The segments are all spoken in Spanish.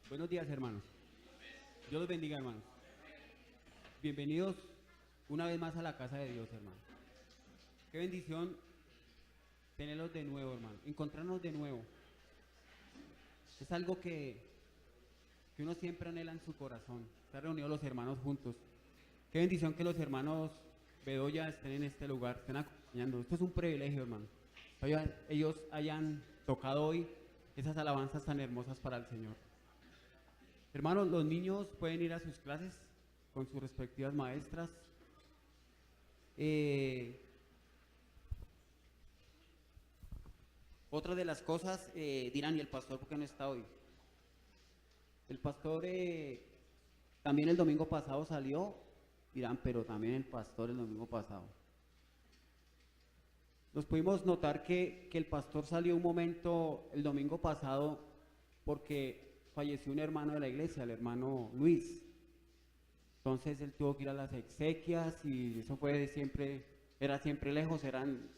Buenos días, hermanos. Dios los bendiga, hermanos. Bienvenidos una vez más a la casa de Dios, hermano. Qué bendición tenerlos de nuevo, hermano. Encontrarnos de nuevo. Es algo que uno siempre anhela en su corazón. Estar reunidos los hermanos juntos. Qué bendición que los hermanos Bedoya estén en este lugar, estén acompañando. Esto es un privilegio, hermano. Ellos hayan tocado hoy esas alabanzas tan hermosas para el Señor. Hermanos, los niños pueden ir a sus clases con sus respectivas maestras. Eh, Otra de las cosas, dirán, ¿y el pastor por qué no está hoy? El pastor también el domingo pasado salió, dirán, pero también el pastor el domingo pasado. Nos pudimos notar que el pastor salió un momento el domingo pasado porque falleció un hermano de la iglesia, el hermano Luis. Entonces él tuvo que ir a las exequias y eso fue siempre, era siempre lejos, eran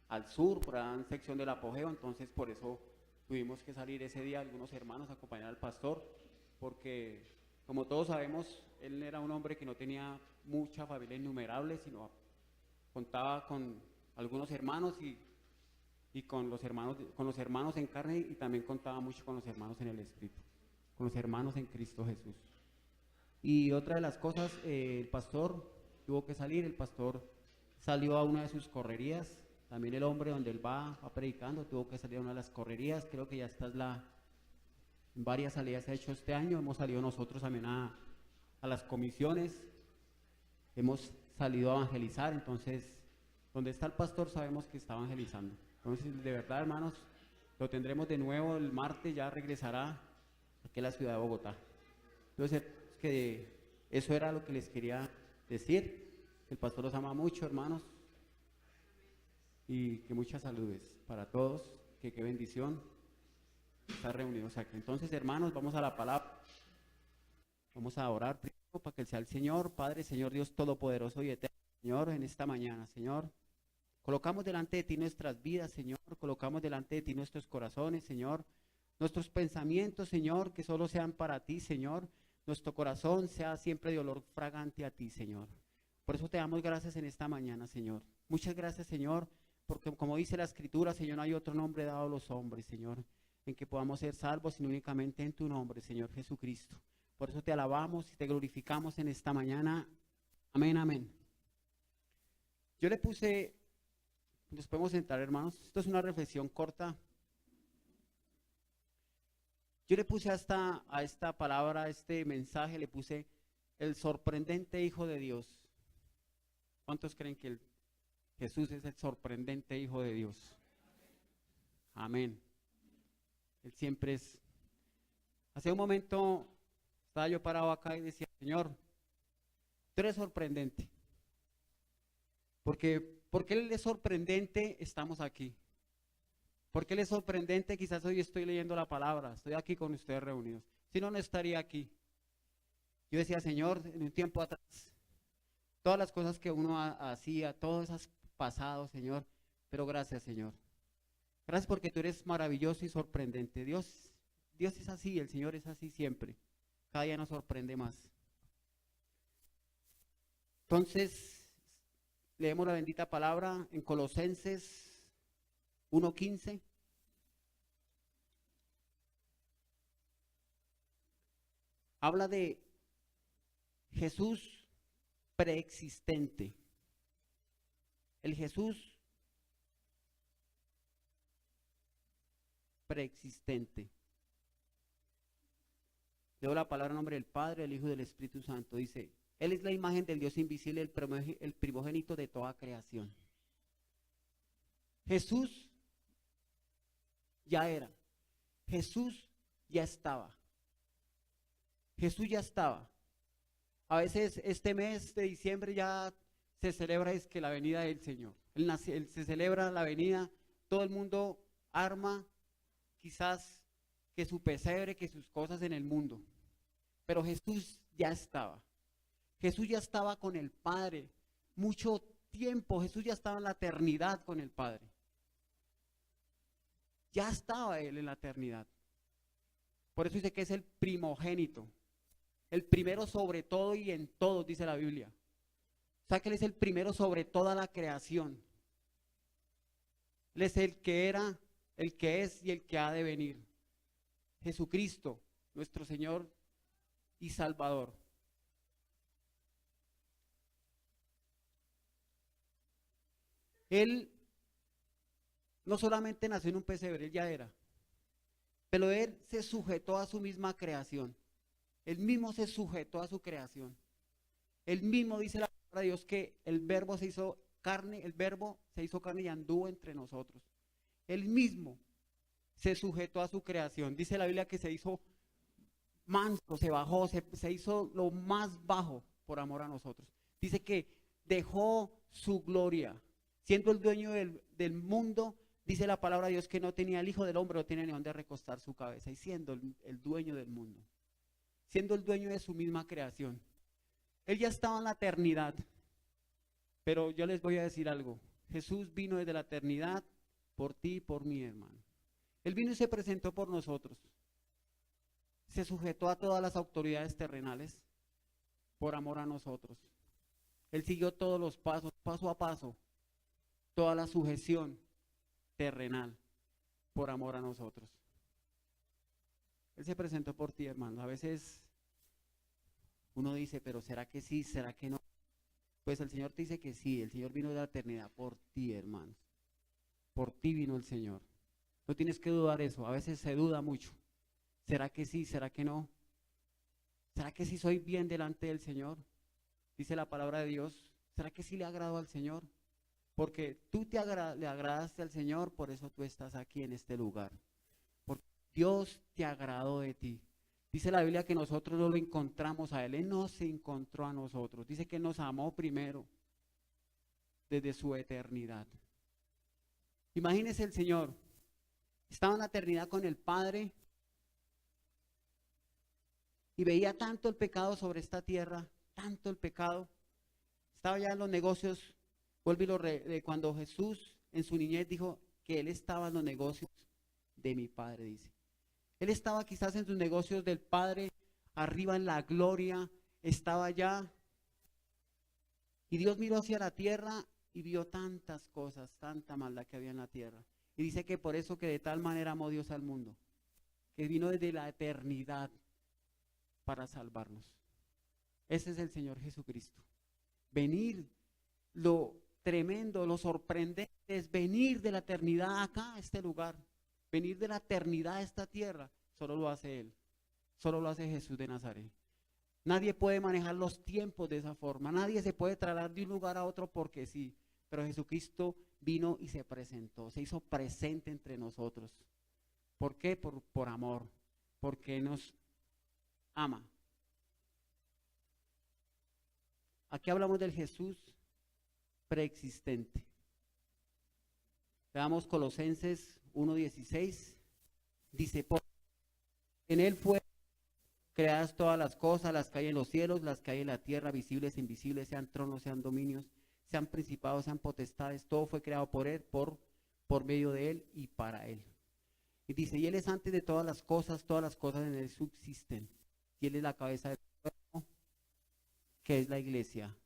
al sur, por la sección del apogeo, entonces por eso tuvimos que salir ese día algunos hermanos a acompañar al pastor, porque como todos sabemos, él era un hombre que no tenía mucha familia innumerable, sino contaba con algunos hermanos y con los hermanos en carne y también contaba mucho con los hermanos en el espíritu, con los hermanos en Cristo Jesús. Y otra de las cosas, el pastor tuvo que salir, el pastor salió a una de sus correrías, también el hombre donde él va predicando, tuvo que salir a una de las correrías, creo que ya esta es varias salidas se ha hecho este año, hemos salido nosotros también a las comisiones, hemos salido a evangelizar, entonces, donde está el pastor sabemos que está evangelizando. Entonces, de verdad, hermanos, lo tendremos de nuevo el martes, ya regresará aquí a la ciudad de Bogotá. Entonces, que eso era lo que les quería decir. El pastor los ama mucho, hermanos, y que muchas saludes para todos, que qué bendición estar reunidos aquí. Entonces, hermanos, vamos a la palabra. Vamos a orar primero para que sea el Señor, Padre, Señor Dios Todopoderoso y Eterno, Señor, en esta mañana, Señor. Colocamos delante de ti nuestras vidas, Señor. Colocamos delante de ti nuestros corazones, Señor. Nuestros pensamientos, Señor, que solo sean para ti, Señor. Nuestro corazón sea siempre de olor fragante a ti, Señor. Por eso te damos gracias en esta mañana, Señor. Muchas gracias, Señor, porque como dice la Escritura, Señor, no hay otro nombre dado a los hombres, Señor, en que podamos ser salvos, sino únicamente en tu nombre, Señor Jesucristo. Por eso te alabamos y te glorificamos en esta mañana. Amén, amén. Yo le puse, nos podemos sentar, hermanos. Esto es una reflexión corta. Yo le puse a esta palabra, a este mensaje, le puse el sorprendente Hijo de Dios. ¿Cuántos creen que Jesús es el sorprendente Hijo de Dios? Amén. Él siempre es. Hace un momento estaba yo parado acá y decía, Señor, tú eres sorprendente. Porque Él es sorprendente, estamos aquí. Porque Él es sorprendente, quizás hoy estoy leyendo la palabra, estoy aquí con ustedes reunidos. Si no, no estaría aquí. Yo decía, Señor, en un tiempo atrás, todas las cosas que uno hacía, todas esas pasados, Señor, pero gracias, Señor. Gracias porque tú eres maravilloso y sorprendente. Dios es así, el Señor es así siempre. Cada día nos sorprende más. Entonces, leemos la bendita palabra en Colosenses 1:15. Habla de Jesús preexistente. El Jesús preexistente. Leo la palabra en nombre del Padre, del Hijo y del Espíritu Santo. Dice, Él es la imagen del Dios invisible, el primogénito de toda creación. Jesús ya era. Jesús ya estaba. Jesús ya estaba. A veces este mes de diciembre ya se celebra es que la venida del Señor. Se celebra la venida, todo el mundo arma quizás que su pesebre, que sus cosas en el mundo. Pero Jesús ya estaba. Jesús ya estaba con el Padre. Mucho tiempo Jesús ya estaba en la eternidad con el Padre. Ya estaba Él en la eternidad. Por eso dice que es el primogénito, el primero sobre todo y en todo, dice la Biblia. O sea que Él es el primero sobre toda la creación. Él es el que era, el que es y el que ha de venir. Jesucristo, nuestro Señor y Salvador. Él no solamente nació en un pesebre, Él ya era, pero Él se sujetó a su misma creación. Él mismo se sujetó a su creación. Él mismo dice la palabra de Dios que el verbo se hizo carne, el verbo se hizo carne y anduvo entre nosotros. Él mismo se sujetó a su creación. Dice la Biblia que se hizo manso, se bajó, se hizo lo más bajo por amor a nosotros. Dice que dejó su gloria, siendo el dueño del mundo. Dice la palabra de Dios que no tenía el Hijo del Hombre, no tenía ni dónde recostar su cabeza, y siendo el dueño del mundo, siendo el dueño de su misma creación. Él ya estaba en la eternidad, pero yo les voy a decir algo. Jesús vino desde la eternidad por ti y por mí, hermano. Él vino y se presentó por nosotros. Se sujetó a todas las autoridades terrenales por amor a nosotros. Él siguió todos los pasos, paso a paso, toda la sujeción terrenal por amor a nosotros. Él se presentó por ti, hermano. A veces uno dice, pero ¿será que sí? ¿Será que no? Pues el Señor te dice que sí. El Señor vino de la eternidad por ti, hermano. Por ti vino el Señor. No tienes que dudar eso. A veces se duda mucho. ¿Será que sí? ¿Será que no? ¿Será que sí soy bien delante del Señor? Dice la palabra de Dios. ¿Será que sí le agrado al Señor? Porque tú le agradaste al Señor, por eso tú estás aquí en este lugar. Porque Dios te agradó de ti. Dice la Biblia que nosotros no lo encontramos a Él no se encontró a nosotros. Dice que nos amó primero, desde su eternidad. Imagínese el Señor, estaba en la eternidad con el Padre y veía tanto el pecado sobre esta tierra, tanto el pecado. Estaba ya en los negocios. Cuando Jesús en su niñez dijo que Él estaba en los negocios de mi Padre, dice. Él estaba quizás en sus negocios del Padre, arriba en la gloria, estaba allá. Y Dios miró hacia la tierra y vio tantas cosas, tanta maldad que había en la tierra. Y dice que por eso que de tal manera amó Dios al mundo, que vino desde la eternidad para salvarnos. Ese es el Señor Jesucristo. Venir, lo tremendo, lo sorprendente es venir de la eternidad acá a este lugar. Venir de la eternidad a esta tierra, solo lo hace Él. Solo lo hace Jesús de Nazaret. Nadie puede manejar los tiempos de esa forma. Nadie se puede trasladar de un lugar a otro porque sí. Pero Jesucristo vino y se presentó, se hizo presente entre nosotros. ¿Por qué? Por amor, porque nos ama. Aquí hablamos del Jesús preexistente. Veamos Colosenses 1:16. Dice, en Él fue creadas todas las cosas, las que hay en los cielos, las que hay en la tierra, visibles e invisibles, sean tronos, sean dominios, sean principados, sean potestades, todo fue creado por Él, por medio de Él y para Él. Y dice, y Él es antes de todas las cosas en Él subsisten. Y Él es la cabeza del cuerpo, que es la iglesia,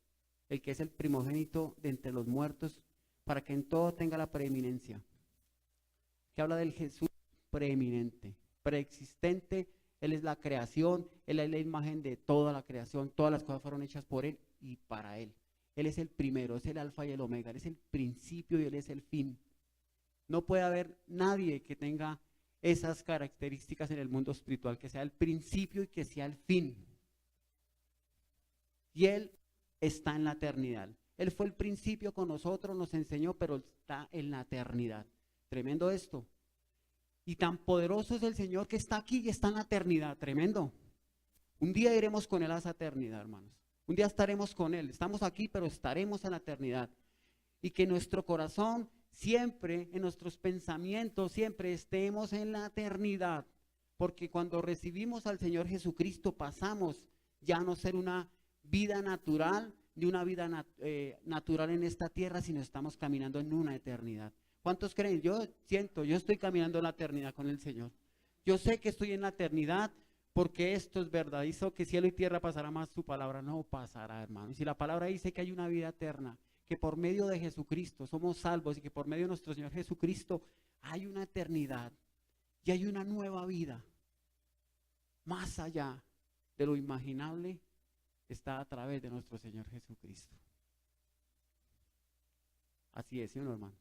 el que es el primogénito de entre los muertos, para que en todo tenga la preeminencia. Que habla del Jesús preeminente, preexistente. Él es la creación, Él es la imagen de toda la creación, todas las cosas fueron hechas por Él y para Él. Él es el primero, es el alfa y el omega, Él es el principio y Él es el fin. No puede haber nadie que tenga esas características en el mundo espiritual, que sea el principio y que sea el fin. Y Él está en la eternidad. Él fue el principio con nosotros, nos enseñó, pero está en la eternidad. Tremendo esto. Y tan poderoso es el Señor que está aquí y está en la eternidad. Tremendo. Un día iremos con Él a esa eternidad, hermanos. Un día estaremos con Él. Estamos aquí, pero estaremos en la eternidad. Y que nuestro corazón siempre, en nuestros pensamientos, siempre estemos en la eternidad. Porque cuando recibimos al Señor Jesucristo, pasamos ya a no ser una vida natural, ni una vida natural en esta tierra, sino estamos caminando en una eternidad. ¿Cuántos creen? Yo estoy caminando en la eternidad con el Señor. Yo sé que estoy en la eternidad porque esto es verdad. Hizo que cielo y tierra pasará, más su palabra no pasará, hermano. Y si la palabra dice que hay una vida eterna, que por medio de Jesucristo somos salvos y que por medio de nuestro Señor Jesucristo hay una eternidad y hay una nueva vida, más allá de lo imaginable, está a través de nuestro Señor Jesucristo. Así es, ¿sí o no, hermano?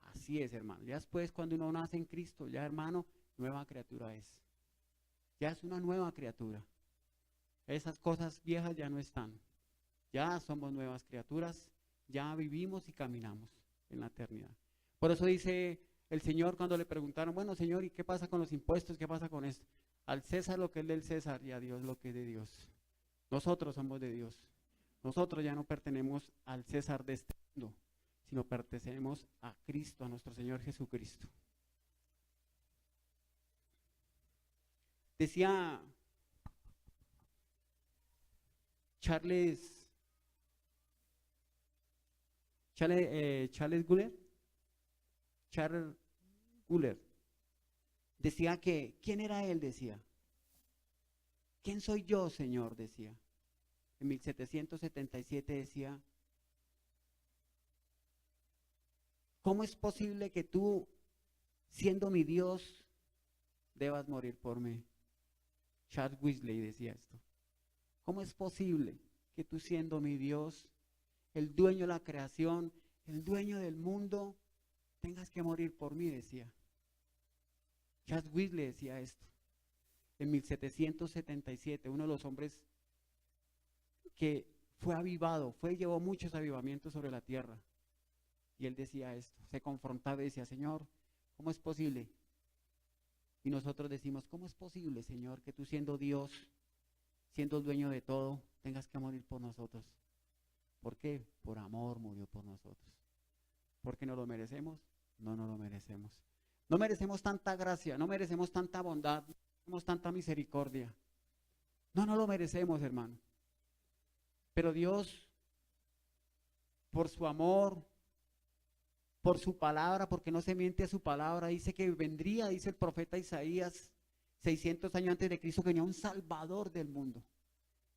Así es, hermano. Ya después, cuando uno nace en Cristo, ya, hermano, nueva criatura es. Ya es una nueva criatura. Esas cosas viejas ya no están. Ya somos nuevas criaturas, ya vivimos y caminamos en la eternidad. Por eso dice el Señor cuando le preguntaron, bueno, Señor, ¿y qué pasa con los impuestos? ¿Qué pasa con esto? Al César lo que es del César y a Dios lo que es de Dios. Nosotros somos de Dios. Nosotros ya no pertenecemos al César de este mundo, sino pertenecemos a Cristo, a nuestro Señor Jesucristo. Decía Charles Guller, decía que, ¿quién era él? Decía, ¿quién soy yo, Señor? Decía, en 1777 decía, ¿cómo es posible que tú, siendo mi Dios, debas morir por mí? Charles Wesley decía esto. ¿Cómo es posible que tú, siendo mi Dios, el dueño de la creación, el dueño del mundo, tengas que morir por mí? Decía. Charles Wesley decía esto. En 1777, uno de los hombres que fue avivado, llevó muchos avivamientos sobre la tierra. Y él decía esto, se confrontaba y decía, Señor, ¿cómo es posible? Y nosotros decimos, ¿cómo es posible, Señor, que tú, siendo Dios, siendo el dueño de todo, tengas que morir por nosotros? ¿Por qué? Por amor murió por nosotros. ¿Porque no lo merecemos? No, no lo merecemos. No merecemos tanta gracia, no merecemos tanta bondad, no merecemos tanta misericordia. No, no lo merecemos, hermano. Pero Dios, por su amor, por su palabra, porque no se miente a su palabra, dice que vendría, dice el profeta Isaías, 600 años antes de Cristo, que venía un Salvador del mundo,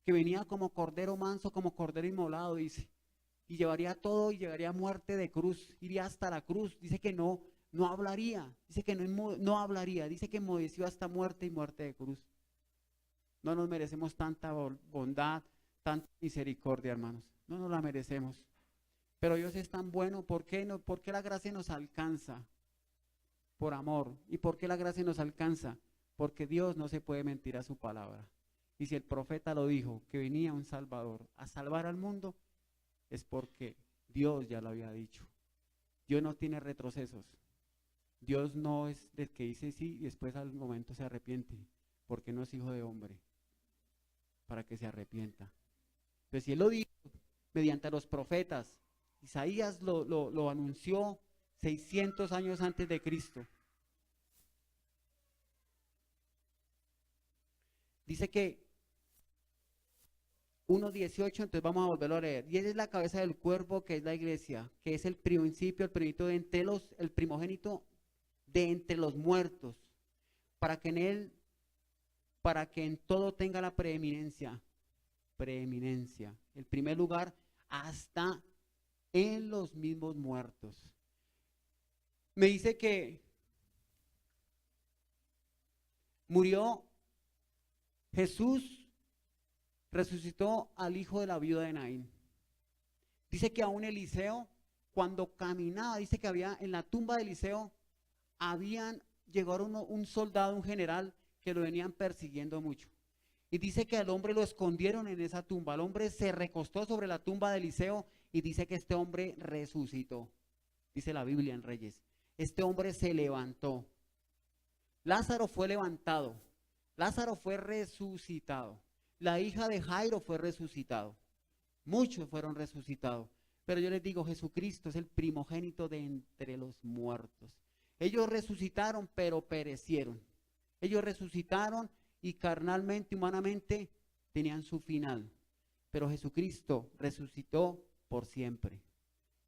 que venía como cordero manso, como cordero inmolado, dice, y llevaría todo y llegaría a muerte de cruz, iría hasta la cruz, dice que no hablaría, dice que no hablaría, dice que enmudeció hasta muerte y muerte de cruz. No nos merecemos tanta bondad, tanta misericordia, hermanos, no nos la merecemos. Pero Dios es tan bueno, ¿por qué no? ¿Por qué la gracia nos alcanza? Por amor. ¿Y por qué la gracia nos alcanza? Porque Dios no se puede mentir a su palabra. Y si el profeta lo dijo, que venía un Salvador a salvar al mundo, es porque Dios ya lo había dicho. Dios no tiene retrocesos. Dios no es del que dice sí y después al momento se arrepiente, porque no es hijo de hombre, para que se arrepienta. Pero si Él lo dijo mediante los profetas, Isaías lo anunció 600 años antes de Cristo. Dice que 1:18, entonces vamos a volverlo a leer. Y Él es la cabeza del cuerpo, que es la iglesia, que es el principio, el primogénito de entre los muertos, para que en todo tenga la preeminencia, el primer lugar hasta en los mismos muertos. Me dice que murió Jesús, resucitó al hijo de la viuda de Naín. Dice que aún Eliseo, cuando caminaba, dice que había en la tumba de Eliseo, llegaron un soldado, un general, que lo venían persiguiendo mucho. Y dice que al hombre lo escondieron en esa tumba. El hombre se recostó sobre la tumba de Eliseo y dice que este hombre resucitó. Dice la Biblia en Reyes. Este hombre se levantó. Lázaro fue levantado. Lázaro fue resucitado. La hija de Jairo fue resucitado. Muchos fueron resucitados. Pero yo les digo, Jesucristo es el primogénito de entre los muertos. Ellos resucitaron, pero perecieron. Ellos resucitaron y carnalmente, humanamente, tenían su final. Pero Jesucristo resucitó por siempre.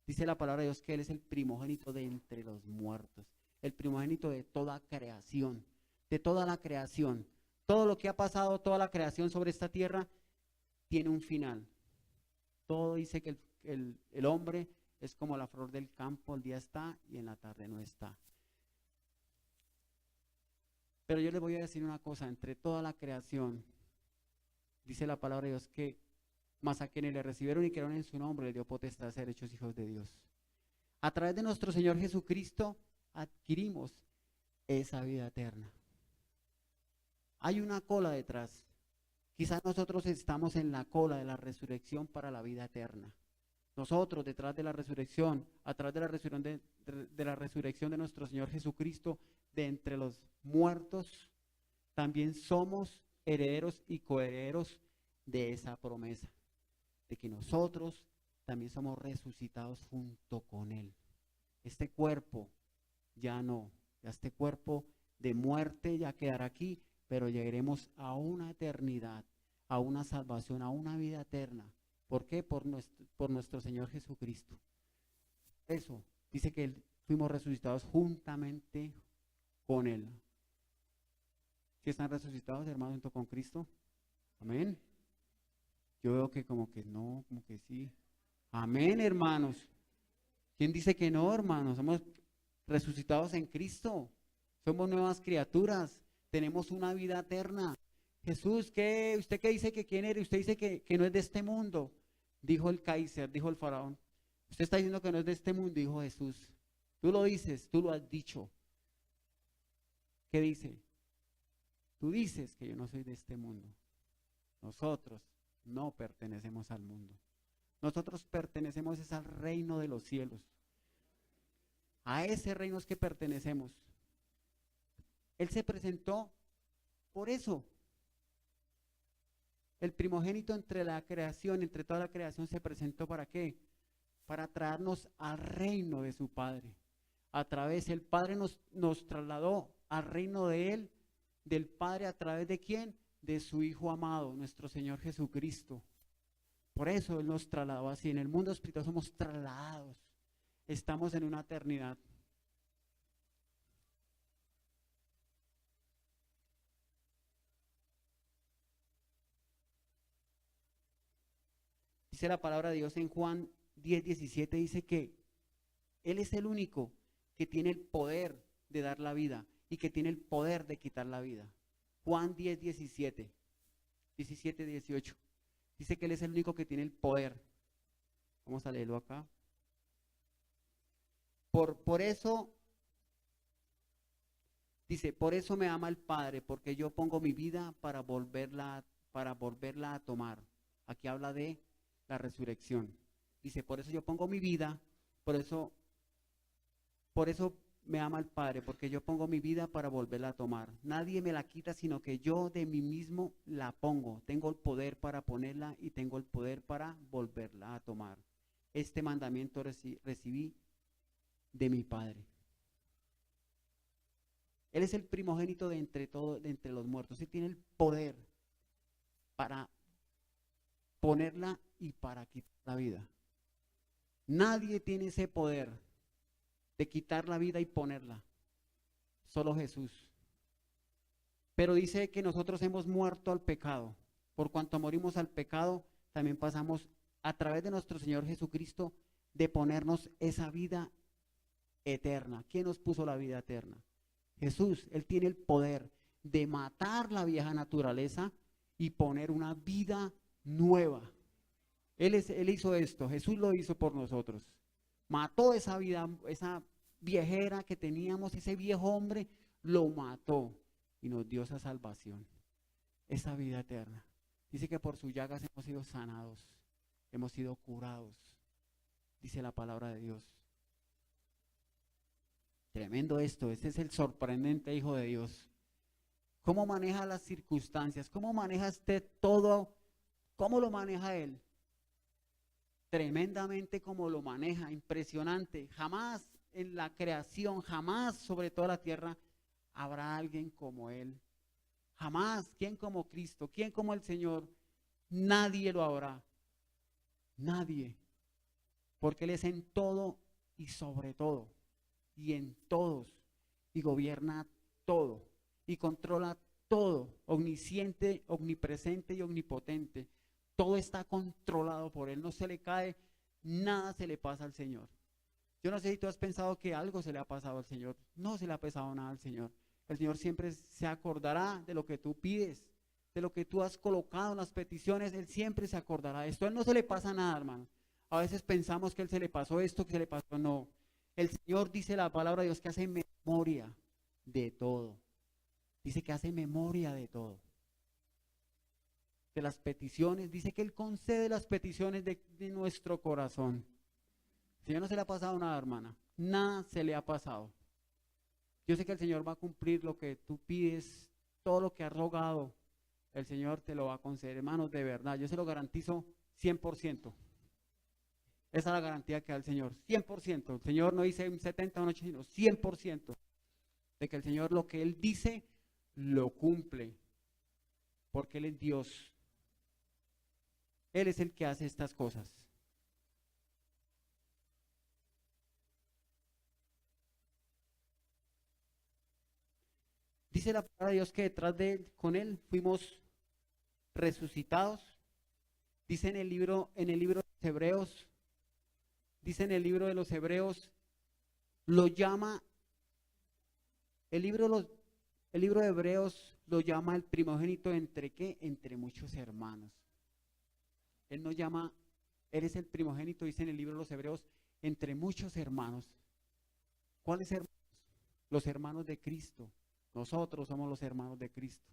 Dice la palabra de Dios que Él es el primogénito de entre los muertos, el primogénito de toda creación. de toda la creación. Todo lo que ha pasado, toda la creación sobre esta tierra, tiene un final. Todo dice que el hombre es como la flor del campo, el día está y en la tarde no está. Pero yo les voy a decir una cosa, entre toda la creación, dice la palabra de Dios que mas a quienes le recibieron y creyeron en su nombre, le dio potestad de ser hechos hijos de Dios. A través de nuestro Señor Jesucristo adquirimos esa vida eterna. Hay una cola detrás. Quizás nosotros estamos en la cola de la resurrección para la vida eterna. Nosotros detrás de la resurrección, a través de la resurrección de nuestro Señor Jesucristo, de entre los muertos, también somos herederos y coherederos de esa promesa, de que nosotros también somos resucitados junto con Él. Este cuerpo ya no, ya este cuerpo de muerte ya quedará aquí, pero llegaremos a una eternidad, a una salvación, a una vida eterna. ¿Por qué? Por nuestro Señor Jesucristo. Eso, dice que fuimos resucitados juntamente con Él. ¿Sí están resucitados, hermanos, junto con Cristo? Amén. Yo veo que como que no, como que sí. Amén, hermanos. ¿Quién dice que no, hermanos? Somos resucitados en Cristo. Somos nuevas criaturas. Tenemos una vida eterna. Jesús, ¿usted qué dice que quién eres? Usted dice que no es de este mundo. Dijo el Kaiser, dijo el faraón. Usted está diciendo que no es de este mundo, dijo Jesús. Tú lo dices, tú lo has dicho. ¿Qué dice? Tú dices que yo no soy de este mundo. Nosotros no pertenecemos al mundo. Nosotros pertenecemos al reino de los cielos. A ese reino es que pertenecemos. Él se presentó por eso. El primogénito entre la creación, entre toda la creación, se presentó ¿para qué? Para traernos al reino de su Padre. A través, el Padre nos trasladó al reino de Él, del Padre, ¿a través de quién? De su Hijo amado, nuestro Señor Jesucristo. Por eso Él nos trasladó así. En el mundo espiritual somos trasladados. Estamos en una eternidad. Dice la palabra de Dios en Juan 10:17, dice que Él es el único que tiene el poder de dar la vida y que tiene el poder de quitar la vida. Juan 10:17, 17:18. Dice que Él es el único que tiene el poder. Vamos a leerlo acá. Por eso, dice, por eso me ama el Padre, porque yo pongo mi vida para volverla a tomar. Aquí habla de la resurrección. Dice, por eso yo pongo mi vida, por eso me ama el Padre, porque yo pongo mi vida para volverla a tomar. Nadie me la quita, sino que yo de mí mismo la pongo. Tengo el poder para ponerla y tengo el poder para volverla a tomar. Este mandamiento recibí de mi Padre. Él es el primogénito de entre los muertos. Él tiene el poder para ponerla y para quitar la vida. Nadie tiene ese poder de quitar la vida y ponerla. Solo Jesús. Pero dice que nosotros hemos muerto al pecado. Por cuanto morimos al pecado, también pasamos a través de nuestro Señor Jesucristo de ponernos esa vida eterna. ¿Quién nos puso la vida eterna? Jesús. Él tiene el poder de matar la vieja naturaleza y poner una vida nueva. Él hizo esto, Jesús lo hizo por nosotros. Mató esa vida, esa viejera que teníamos, ese viejo hombre, lo mató y nos dio esa salvación, esa vida eterna. Dice que por sus llagas hemos sido sanados, hemos sido curados, dice la palabra de Dios. Tremendo esto, este es el sorprendente Hijo de Dios. ¿Cómo maneja las circunstancias? ¿Cómo maneja usted todo? ¿Cómo lo maneja Él? Tremendamente como lo maneja, impresionante. Jamás en la creación, jamás sobre toda la tierra habrá alguien como Él. Jamás, ¿quién como Cristo? ¿Quién como el Señor? Nadie lo habrá. Nadie. Porque Él es en todo y sobre todo. Y en todos. Y gobierna todo. y controla todo, omnisciente, omnipresente y omnipotente. Todo está controlado por Él, no se le cae, nada se le pasa al Señor. Yo no sé si tú has pensado que algo se le ha pasado al Señor. No se le ha pasado nada al Señor. El Señor siempre se acordará de lo que tú pides, de lo que tú has colocado en las peticiones. Él siempre se acordará de esto. A Él no se le pasa nada, hermano. A veces pensamos que Él se le pasó esto, que se le pasó. No. El Señor dice la palabra de Dios que hace memoria de todo. Dice que hace memoria de todo. De las peticiones. Dice que Él concede las peticiones de nuestro corazón. Al Señor no se le ha pasado nada, hermana. Nada se le ha pasado. Yo sé que el Señor va a cumplir lo que tú pides, todo lo que has rogado. El Señor te lo va a conceder, hermanos, de verdad. Yo se lo garantizo 100%. Esa es la garantía que da el Señor, 100%. El Señor no dice un 70 o un 80, sino 100%. De que el Señor lo que Él dice, lo cumple. Porque Él es Dios. Él es el que hace estas cosas. Dice la palabra de Dios que detrás de Él, con Él, fuimos resucitados. Dice en el libro de los Hebreos, dice en el libro de los Hebreos, lo llama, el libro de Hebreos lo llama el primogénito entre ¿qué? Entre muchos hermanos. Él nos llama, Él es el primogénito, dice en el libro de los Hebreos, entre muchos hermanos. ¿Cuáles hermanos? Los hermanos de Cristo. Nosotros somos los hermanos de Cristo.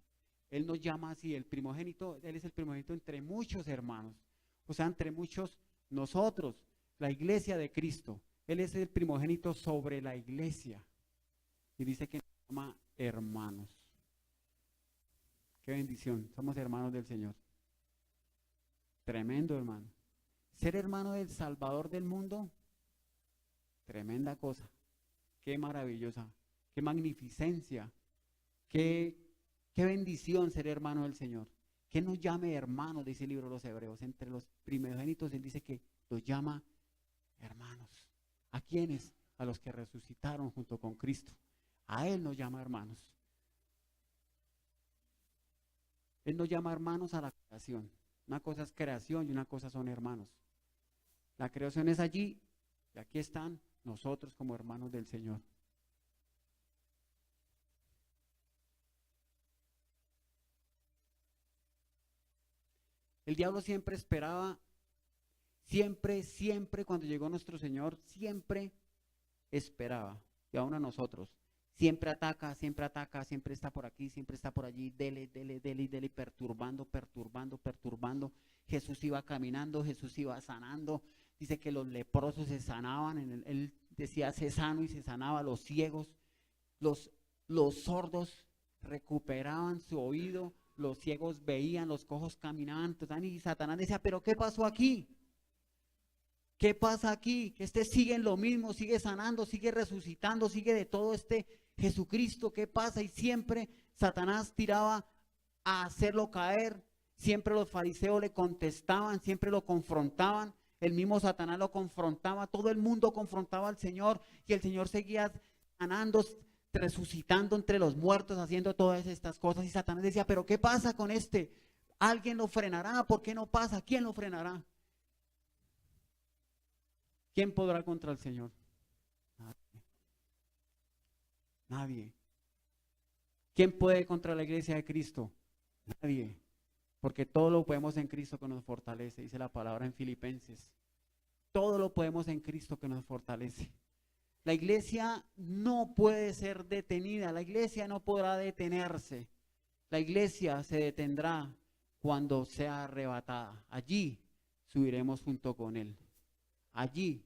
Él nos llama así, el primogénito, Él es el primogénito entre muchos hermanos. O sea, entre muchos nosotros, la iglesia de Cristo. Él es el primogénito sobre la iglesia. Y dice que nos llama hermanos. Qué bendición, somos hermanos del Señor. Tremendo, hermano. Ser hermano del Salvador del mundo, tremenda cosa. Qué maravillosa, qué magnificencia, qué bendición ser hermano del Señor. Que nos llame hermanos, dice el libro de los Hebreos. Entre los primogénitos Él dice que los llama hermanos. ¿A quiénes? A los que resucitaron junto con Cristo. A Él nos llama hermanos. Él nos llama hermanos a la creación. Una cosa es creación y una cosa son hermanos. La creación es allí y aquí están nosotros como hermanos del Señor. El diablo siempre esperaba, siempre cuando llegó nuestro Señor, siempre esperaba, y aún a nosotros, siempre ataca, siempre está por aquí, siempre está por allí, dele, perturbando. Jesús iba caminando, Jesús iba sanando, dice que los leprosos se sanaban, él decía, sé sano y se sanaba, los ciegos, los sordos recuperaban su oído, los ciegos veían, los cojos caminaban, y Satanás decía, pero ¿qué pasó aquí? ¿Qué pasa aquí? Que sigue en lo mismo, sigue sanando, sigue resucitando, sigue de todo Jesucristo, ¿qué pasa? Y siempre Satanás tiraba a hacerlo caer, siempre los fariseos le contestaban, siempre lo confrontaban, el mismo Satanás lo confrontaba, todo el mundo confrontaba al Señor y el Señor seguía sanando, resucitando entre los muertos, haciendo todas estas cosas. Y Satanás decía, pero ¿qué pasa con este? ¿Alguien lo frenará? ¿Por qué no pasa? ¿Quién lo frenará? ¿Quién podrá contra el Señor? Nadie. Nadie. ¿Quién puede contra la iglesia de Cristo? Nadie. Porque todo lo podemos en Cristo que nos fortalece, dice la palabra en Filipenses. Todo lo podemos en Cristo que nos fortalece. La iglesia no puede ser detenida, la iglesia no podrá detenerse. La iglesia se detendrá cuando sea arrebatada. Allí subiremos junto con Él. Allí.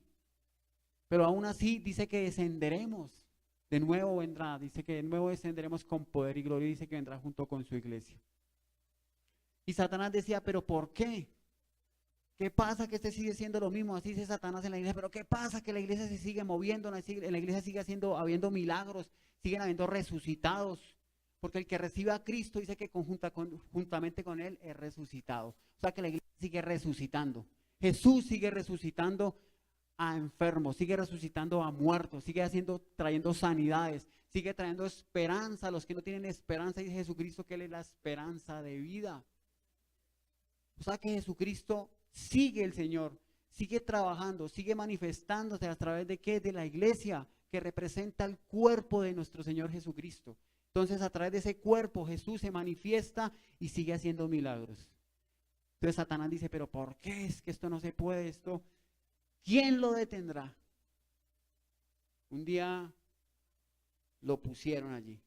Pero aún así dice que descenderemos. De nuevo vendrá, dice que de nuevo descenderemos con poder y gloria, dice que vendrá junto con su iglesia. Y Satanás decía, pero ¿por qué? ¿Qué pasa que sigue siendo lo mismo? Así dice Satanás en la iglesia, pero ¿qué pasa que la iglesia se sigue moviendo? En la iglesia sigue habiendo milagros, siguen habiendo resucitados. Porque el que recibe a Cristo dice que juntamente con Él es resucitado. O sea que la iglesia sigue resucitando. Jesús sigue resucitando a enfermos, sigue resucitando a muertos, sigue trayendo sanidades, sigue trayendo esperanza a los que no tienen esperanza. Y dice Jesucristo que Él es la esperanza de vida. O sea que Jesucristo sigue, el Señor sigue trabajando, sigue manifestándose a través de ¿qué? De la iglesia, que representa el cuerpo de nuestro Señor Jesucristo. Entonces a través de ese cuerpo Jesús se manifiesta y sigue haciendo milagros. Entonces Satanás dice, pero ¿por qué es que esto no se puede? Esto, ¿quién lo detendrá? Un día lo pusieron allí.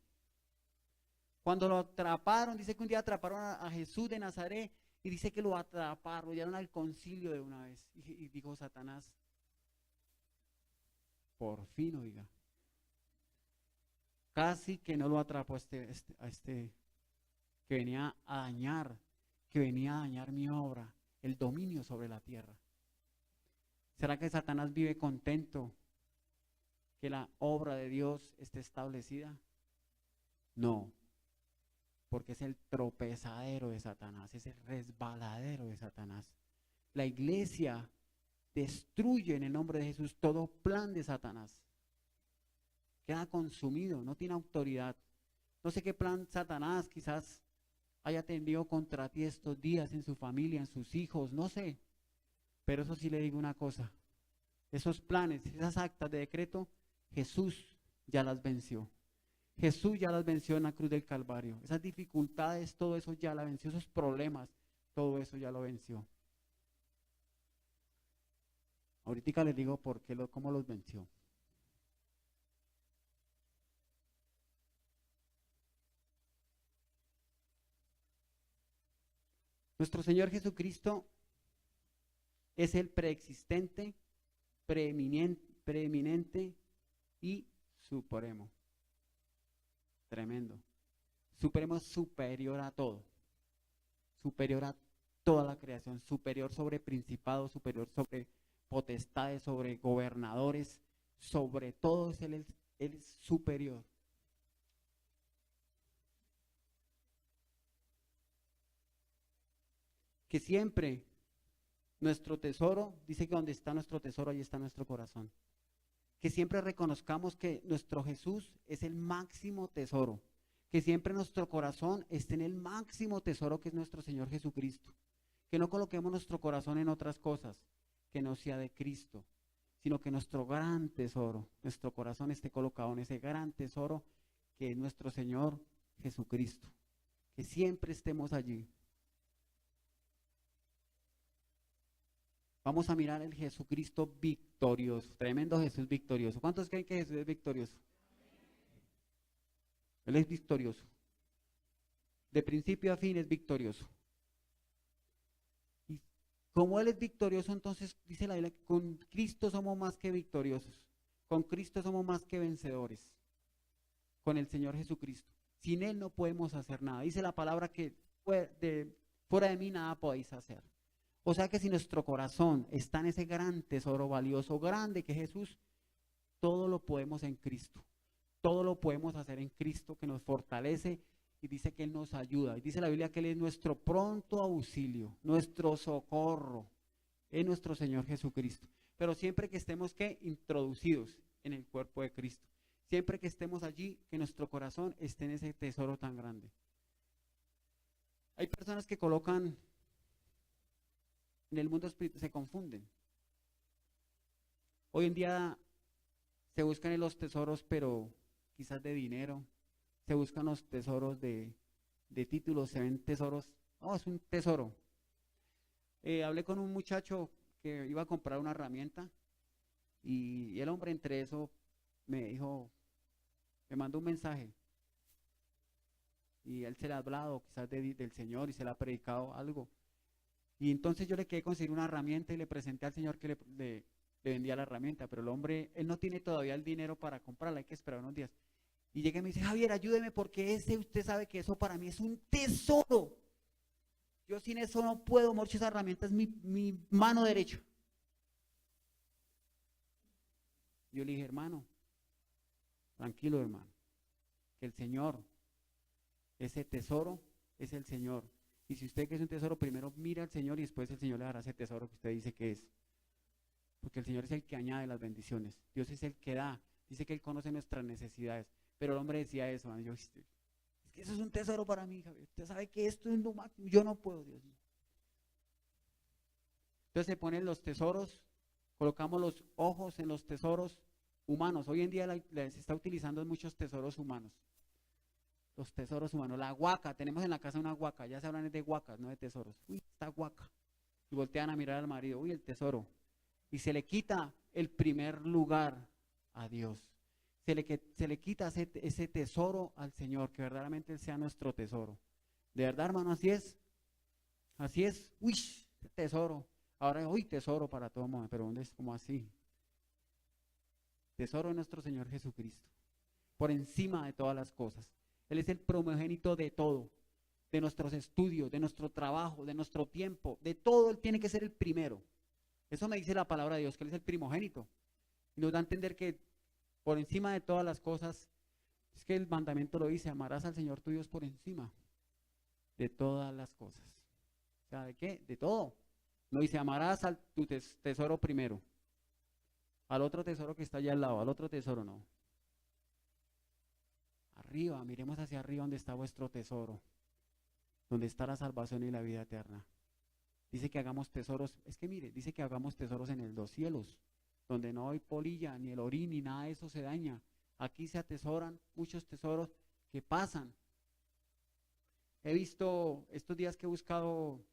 Cuando lo atraparon, dice que un día atraparon a Jesús de Nazaret y dice que lo atraparon, lo llevaron al concilio de una vez. Y dijo Satanás, por fin, oiga, casi que no lo atrapó a este que venía a dañar mi obra, el dominio sobre la tierra. ¿Será que Satanás vive contento que la obra de Dios esté establecida? No, porque es el tropezadero de Satanás, es el resbaladero de Satanás. La iglesia destruye en el nombre de Jesús todo plan de Satanás. Queda consumido, no tiene autoridad. No sé qué plan Satanás quizás haya tenido contra ti estos días en su familia, en sus hijos, no sé. Pero eso sí le digo una cosa, esos planes, esas actas de decreto, Jesús ya las venció. Jesús ya las venció en la cruz del Calvario. Esas dificultades, todo eso ya la venció, esos problemas, todo eso ya lo venció. Ahorita les digo por qué, cómo los venció. Nuestro Señor Jesucristo es el preexistente, preeminente y supremo. Tremendo. Supremo es superior a todo. Superior a toda la creación. Superior sobre principados, superior sobre potestades, sobre gobernadores. Sobre todo es Él es superior. Que siempre nuestro tesoro, dice que donde está nuestro tesoro, ahí está nuestro corazón. Que siempre reconozcamos que nuestro Jesús es el máximo tesoro. Que siempre nuestro corazón esté en el máximo tesoro que es nuestro Señor Jesucristo. Que no coloquemos nuestro corazón en otras cosas, que no sea de Cristo, sino que nuestro gran tesoro, nuestro corazón esté colocado en ese gran tesoro que es nuestro Señor Jesucristo. Que siempre estemos allí. Vamos a mirar el Jesucristo victorioso, tremendo Jesús victorioso. ¿Cuántos creen que Jesús es victorioso? Él es victorioso. De principio a fin es victorioso. Y como Él es victorioso, entonces dice la Biblia que con Cristo somos más que victoriosos. Con Cristo somos más que vencedores. Con el Señor Jesucristo. Sin Él no podemos hacer nada. Dice la palabra que fuera de mí nada podéis hacer. O sea que si nuestro corazón está en ese gran tesoro valioso, grande que Jesús, todo lo podemos en Cristo. Todo lo podemos hacer en Cristo que nos fortalece y dice que Él nos ayuda. Y dice la Biblia que Él es nuestro pronto auxilio, nuestro socorro, es nuestro Señor Jesucristo. Pero siempre que estemos introducidos en el cuerpo de Cristo. Siempre que estemos allí, que nuestro corazón esté en ese tesoro tan grande. Hay personas que colocan en el mundo espiritual, se confunden. Hoy en día se buscan en los tesoros, pero quizás de dinero. Se buscan los tesoros de títulos, se ven tesoros. Oh, es un tesoro. Hablé con un muchacho que iba a comprar una herramienta y el hombre entre eso me dijo, me mandó un mensaje y él se le ha hablado quizás del Señor y se le ha predicado algo. Y entonces yo le quedé conseguir una herramienta y le presenté al Señor que le vendía la herramienta, pero el hombre, él no tiene todavía el dinero para comprarla, hay que esperar unos días. Y llega y me dice, Javier, ayúdeme porque usted sabe que eso para mí es un tesoro. Yo sin eso no puedo, Morcho, esa herramienta es mi mano derecha. Yo le dije, hermano, tranquilo, hermano, que el Señor, ese tesoro es el Señor. Y si usted que es un tesoro, primero mira al Señor y después el Señor le dará ese tesoro que usted dice que es. porque el Señor es el que añade las bendiciones. Dios es el que da. Dice que Él conoce nuestras necesidades. Pero el hombre decía eso, ¿no? Es que eso es un tesoro para mí, Javier. Usted sabe que esto es lo máximo. Yo no puedo, Dios mío. Entonces se ponen los tesoros, colocamos los ojos en los tesoros humanos. Hoy en día se está utilizando muchos tesoros humanos. Los tesoros humanos. La huaca, tenemos en la casa una huaca. Ya se hablan de huacas, no de tesoros. Uy, esta huaca. Y voltean a mirar al marido. Uy, el tesoro. Y se le quita el primer lugar a Dios. Se le quita ese tesoro al Señor, que verdaderamente Él sea nuestro tesoro. De verdad, hermano, así es. Así es. Uy, tesoro. Ahora, uy, tesoro para todo mundo. Pero ¿dónde es como así? Tesoro de nuestro Señor Jesucristo. Por encima de todas las cosas. Él es el primogénito de todo. De nuestros estudios, de nuestro trabajo, de nuestro tiempo. De todo Él tiene que ser el primero. Eso me dice la palabra de Dios, que Él es el primogénito. Y nos da a entender que por encima de todas las cosas, es que el mandamiento lo dice, amarás al Señor tu Dios por encima de todas las cosas. O sea, ¿de qué? De todo. No dice, amarás a tu tesoro primero, al otro tesoro que está allá al lado, al otro tesoro no. Arriba, miremos hacia arriba donde está vuestro tesoro, donde está la salvación y la vida eterna. Dice que hagamos tesoros, es que mire, dice que hagamos tesoros en los cielos, donde no hay polilla, ni el orín, ni nada de eso se daña. Aquí se atesoran muchos tesoros que pasan. He visto, estos días que he buscado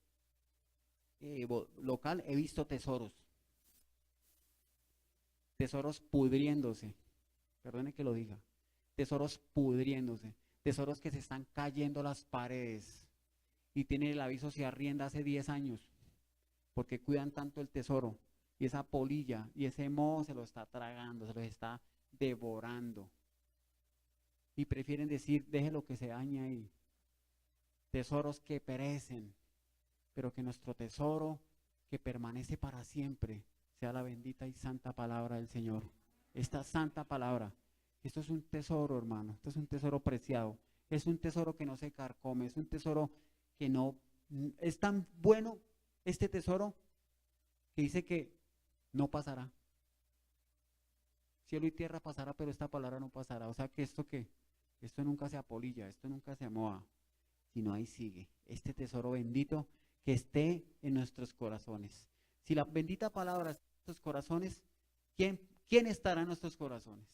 local, he visto tesoros pudriéndose, perdone que lo diga, tesoros pudriéndose, tesoros que se están cayendo las paredes y tienen el aviso se arrienda hace 10 años, porque cuidan tanto el tesoro. Y esa polilla y ese moho se lo está tragando, se lo está devorando. Y prefieren decir, deje lo que se daña ahí. Tesoros que perecen, pero que nuestro tesoro, que permanece para siempre, sea la bendita y santa palabra del Señor. Esta santa palabra. Esto es un tesoro, hermano. Esto es un tesoro preciado. Es un tesoro que no se carcome. Es un tesoro que no... Es tan bueno este tesoro que dice que no pasará. Cielo y tierra pasará, pero esta palabra no pasará. O sea que esto nunca se apolilla, esto nunca se amoa, sino ahí sigue. Este tesoro bendito que esté en nuestros corazones. Si la bendita palabra está en nuestros corazones, ¿quién estará en nuestros corazones?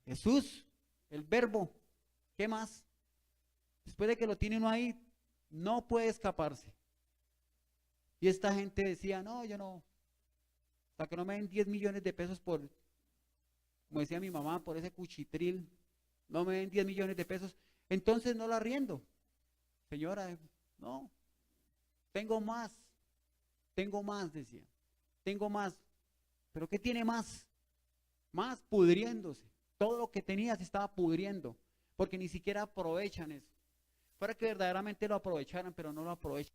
Jesús, el Verbo. ¿Qué más? Después de que lo tiene uno ahí, no puede escaparse. Y esta gente decía, no, yo no. Hasta que no me den 10 millones de pesos por, como decía mi mamá, por ese cuchitril, no me den 10 millones de pesos, entonces no lo arriendo. Señora, no, tengo más, decía, tengo más. ¿Pero qué tiene más? Más pudriéndose. Todo lo que tenía se estaba pudriendo, porque ni siquiera aprovechan eso. Fuera que verdaderamente lo aprovecharan, pero no lo aprovechan.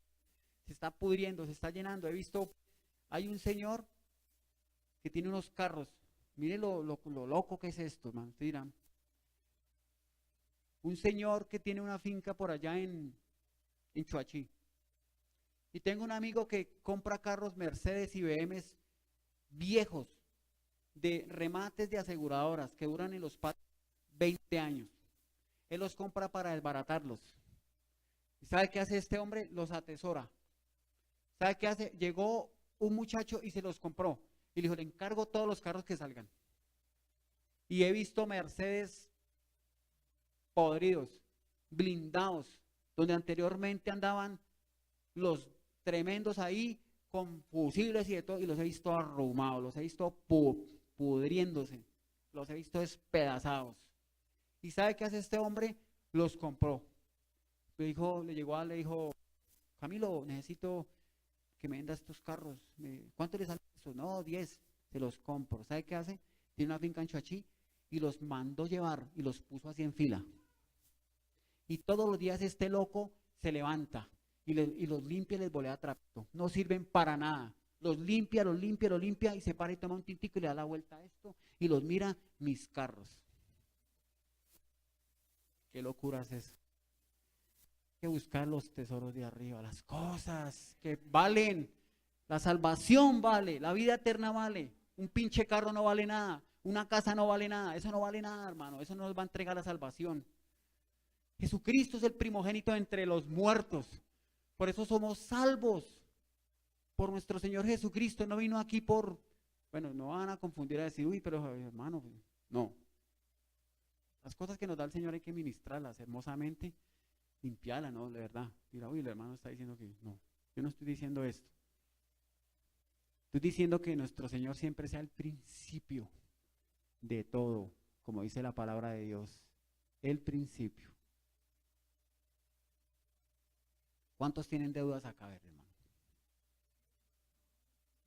Se está pudriendo, se está llenando. He visto, hay un señor que tiene unos carros. Mire lo loco que es esto, hermano. Ustedes dirán. Un señor que tiene una finca por allá en Chuachí. Y tengo un amigo que compra carros Mercedes y BMs viejos, de remates de aseguradoras que duran en los patios 20 años. Él los compra para desbaratarlos. ¿Y sabe qué hace este hombre? Los atesora. ¿Sabe qué hace? Llegó un muchacho y se los compró. Y le dijo, le encargo todos los carros que salgan. Y he visto Mercedes podridos, blindados, donde anteriormente andaban los tremendos ahí con fusibles y de todo, y los he visto arrumados, los he visto pudriéndose, los he visto despedazados. ¿Y sabe qué hace este hombre? Los compró. Le dijo, Camilo, necesito que me venda estos carros. ¿Cuánto le sale eso? No, 10, se los compro. ¿Sabe qué hace? Tiene una finca en Chuachí y los mandó llevar y los puso así en fila. Y todos los días este loco se levanta y los limpia y les volea trapito. No sirven para nada. Los limpia y se para y toma un tintico y le da la vuelta a esto y los mira, mis carros. ¿Qué locura es eso? Hay que buscar los tesoros de arriba, las cosas que valen, La salvación vale, la vida eterna vale. Un pinche carro no vale nada, una casa no vale nada, eso no vale nada, hermano, eso no nos va a entregar la salvación. Jesucristo es el primogénito entre los muertos, por eso somos salvos por nuestro Señor Jesucristo. No vino aquí por, bueno, no van a confundir a decir, uy, pero hermano, no. Las cosas que nos da el Señor hay que ministrarlas hermosamente, limpiarlas, ¿no? De verdad. Mira, uy, el hermano está diciendo que no, yo no estoy diciendo esto. Estoy diciendo que nuestro Señor siempre sea el principio de todo, como dice la palabra de Dios, el principio. ¿Cuántos tienen deudas acá, a ver, hermano?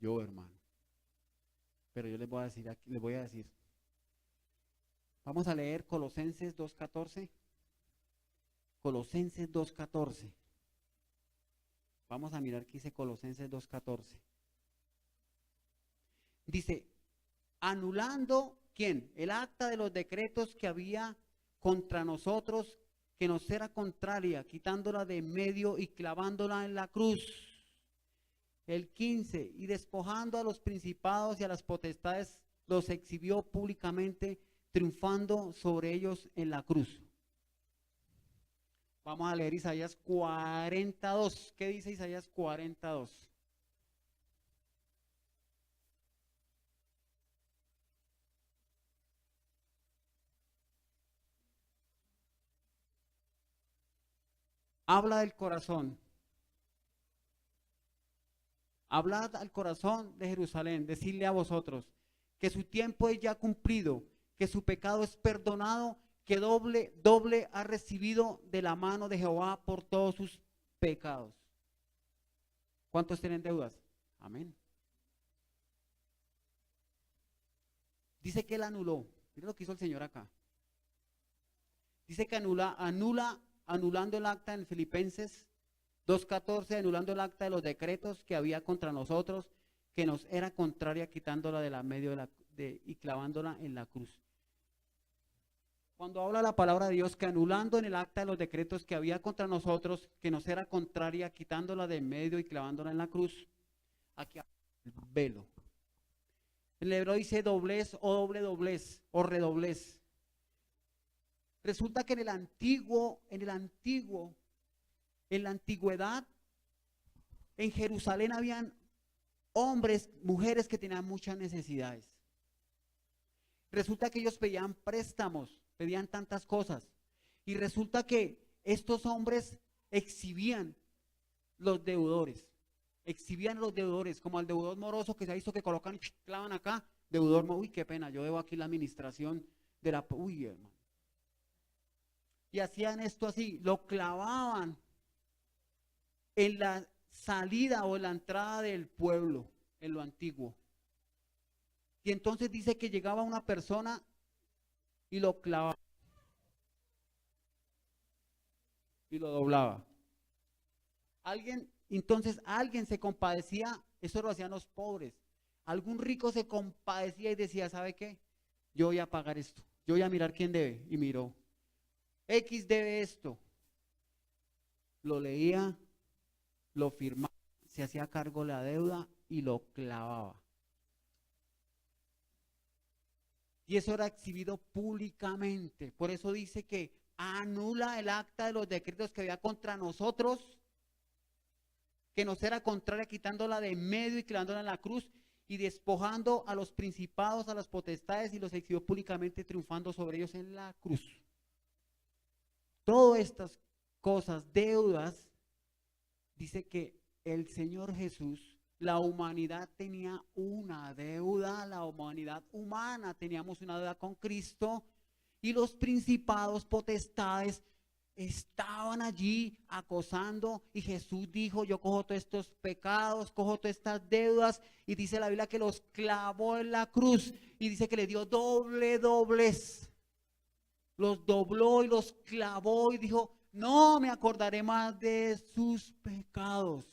Yo, hermano. Pero yo les voy a decir, vamos a leer Colosenses 2:14. Colosenses 2:14. Vamos a mirar qué dice Colosenses 2:14. Dice, anulando, ¿quién? El acta de los decretos que había contra nosotros, que nos era contraria, quitándola de medio y clavándola en la cruz. El 15, y despojando a los principados y a las potestades, los exhibió públicamente, triunfando sobre ellos en la cruz. Vamos a leer Isaías 42. ¿Qué dice Isaías 42? Habla del corazón. Hablad al corazón de Jerusalén, decirle a vosotros que su tiempo es ya cumplido, que su pecado es perdonado, que doble ha recibido de la mano de Jehová por todos sus pecados. ¿Cuántos tienen deudas? Amén. Dice que él anuló. Mira lo que hizo el Señor acá. Dice que anulando el acta en Filipenses 2:14, anulando el acta de los decretos que había contra nosotros, que nos era contraria, quitándola de la medio y clavándola en la cruz. Cuando habla la palabra de Dios, que anulando en el acta de los decretos que había contra nosotros, que nos era contraria, quitándola de medio y clavándola en la cruz, aquí el velo. El hebreo dice doblez o doble doblez o redoblez. Resulta que en la antigüedad, en Jerusalén habían hombres, mujeres que tenían muchas necesidades. Resulta que ellos pedían préstamos, pedían tantas cosas. Y resulta que estos hombres exhibían los deudores. Exhibían los deudores, como al deudor moroso que se ha visto que colocan y clavan acá. Deudor, uy, qué pena, yo debo aquí la administración de la... Uy, hermano. Y hacían esto así, lo clavaban en la salida o en la entrada del pueblo, en lo antiguo. Y entonces dice que llegaba una persona y lo clavaba y lo doblaba. Entonces alguien se compadecía, eso lo hacían los pobres. Algún rico se compadecía y decía, ¿sabe qué? Yo voy a pagar esto, yo voy a mirar quién debe. Y miró, X debe esto. Lo leía, lo firmaba, se hacía cargo de la deuda y lo clavaba. Y eso era exhibido públicamente. Por eso dice que anula el acta de los decretos que había contra nosotros, que nos era contraria, quitándola de medio y clavándola en la cruz, y despojando a los principados, a las potestades, y los exhibió públicamente, triunfando sobre ellos en la cruz. Todas estas cosas, deudas, dice que el Señor Jesús, la humanidad tenía una deuda, la humanidad humana teníamos una deuda con Cristo, y los principados, potestades, estaban allí acosando, y Jesús dijo, yo cojo todos estos pecados, cojo todas estas deudas, y dice la Biblia que los clavó en la cruz, y dice que le dio doblez, los dobló y los clavó, y dijo, no me acordaré más de sus pecados.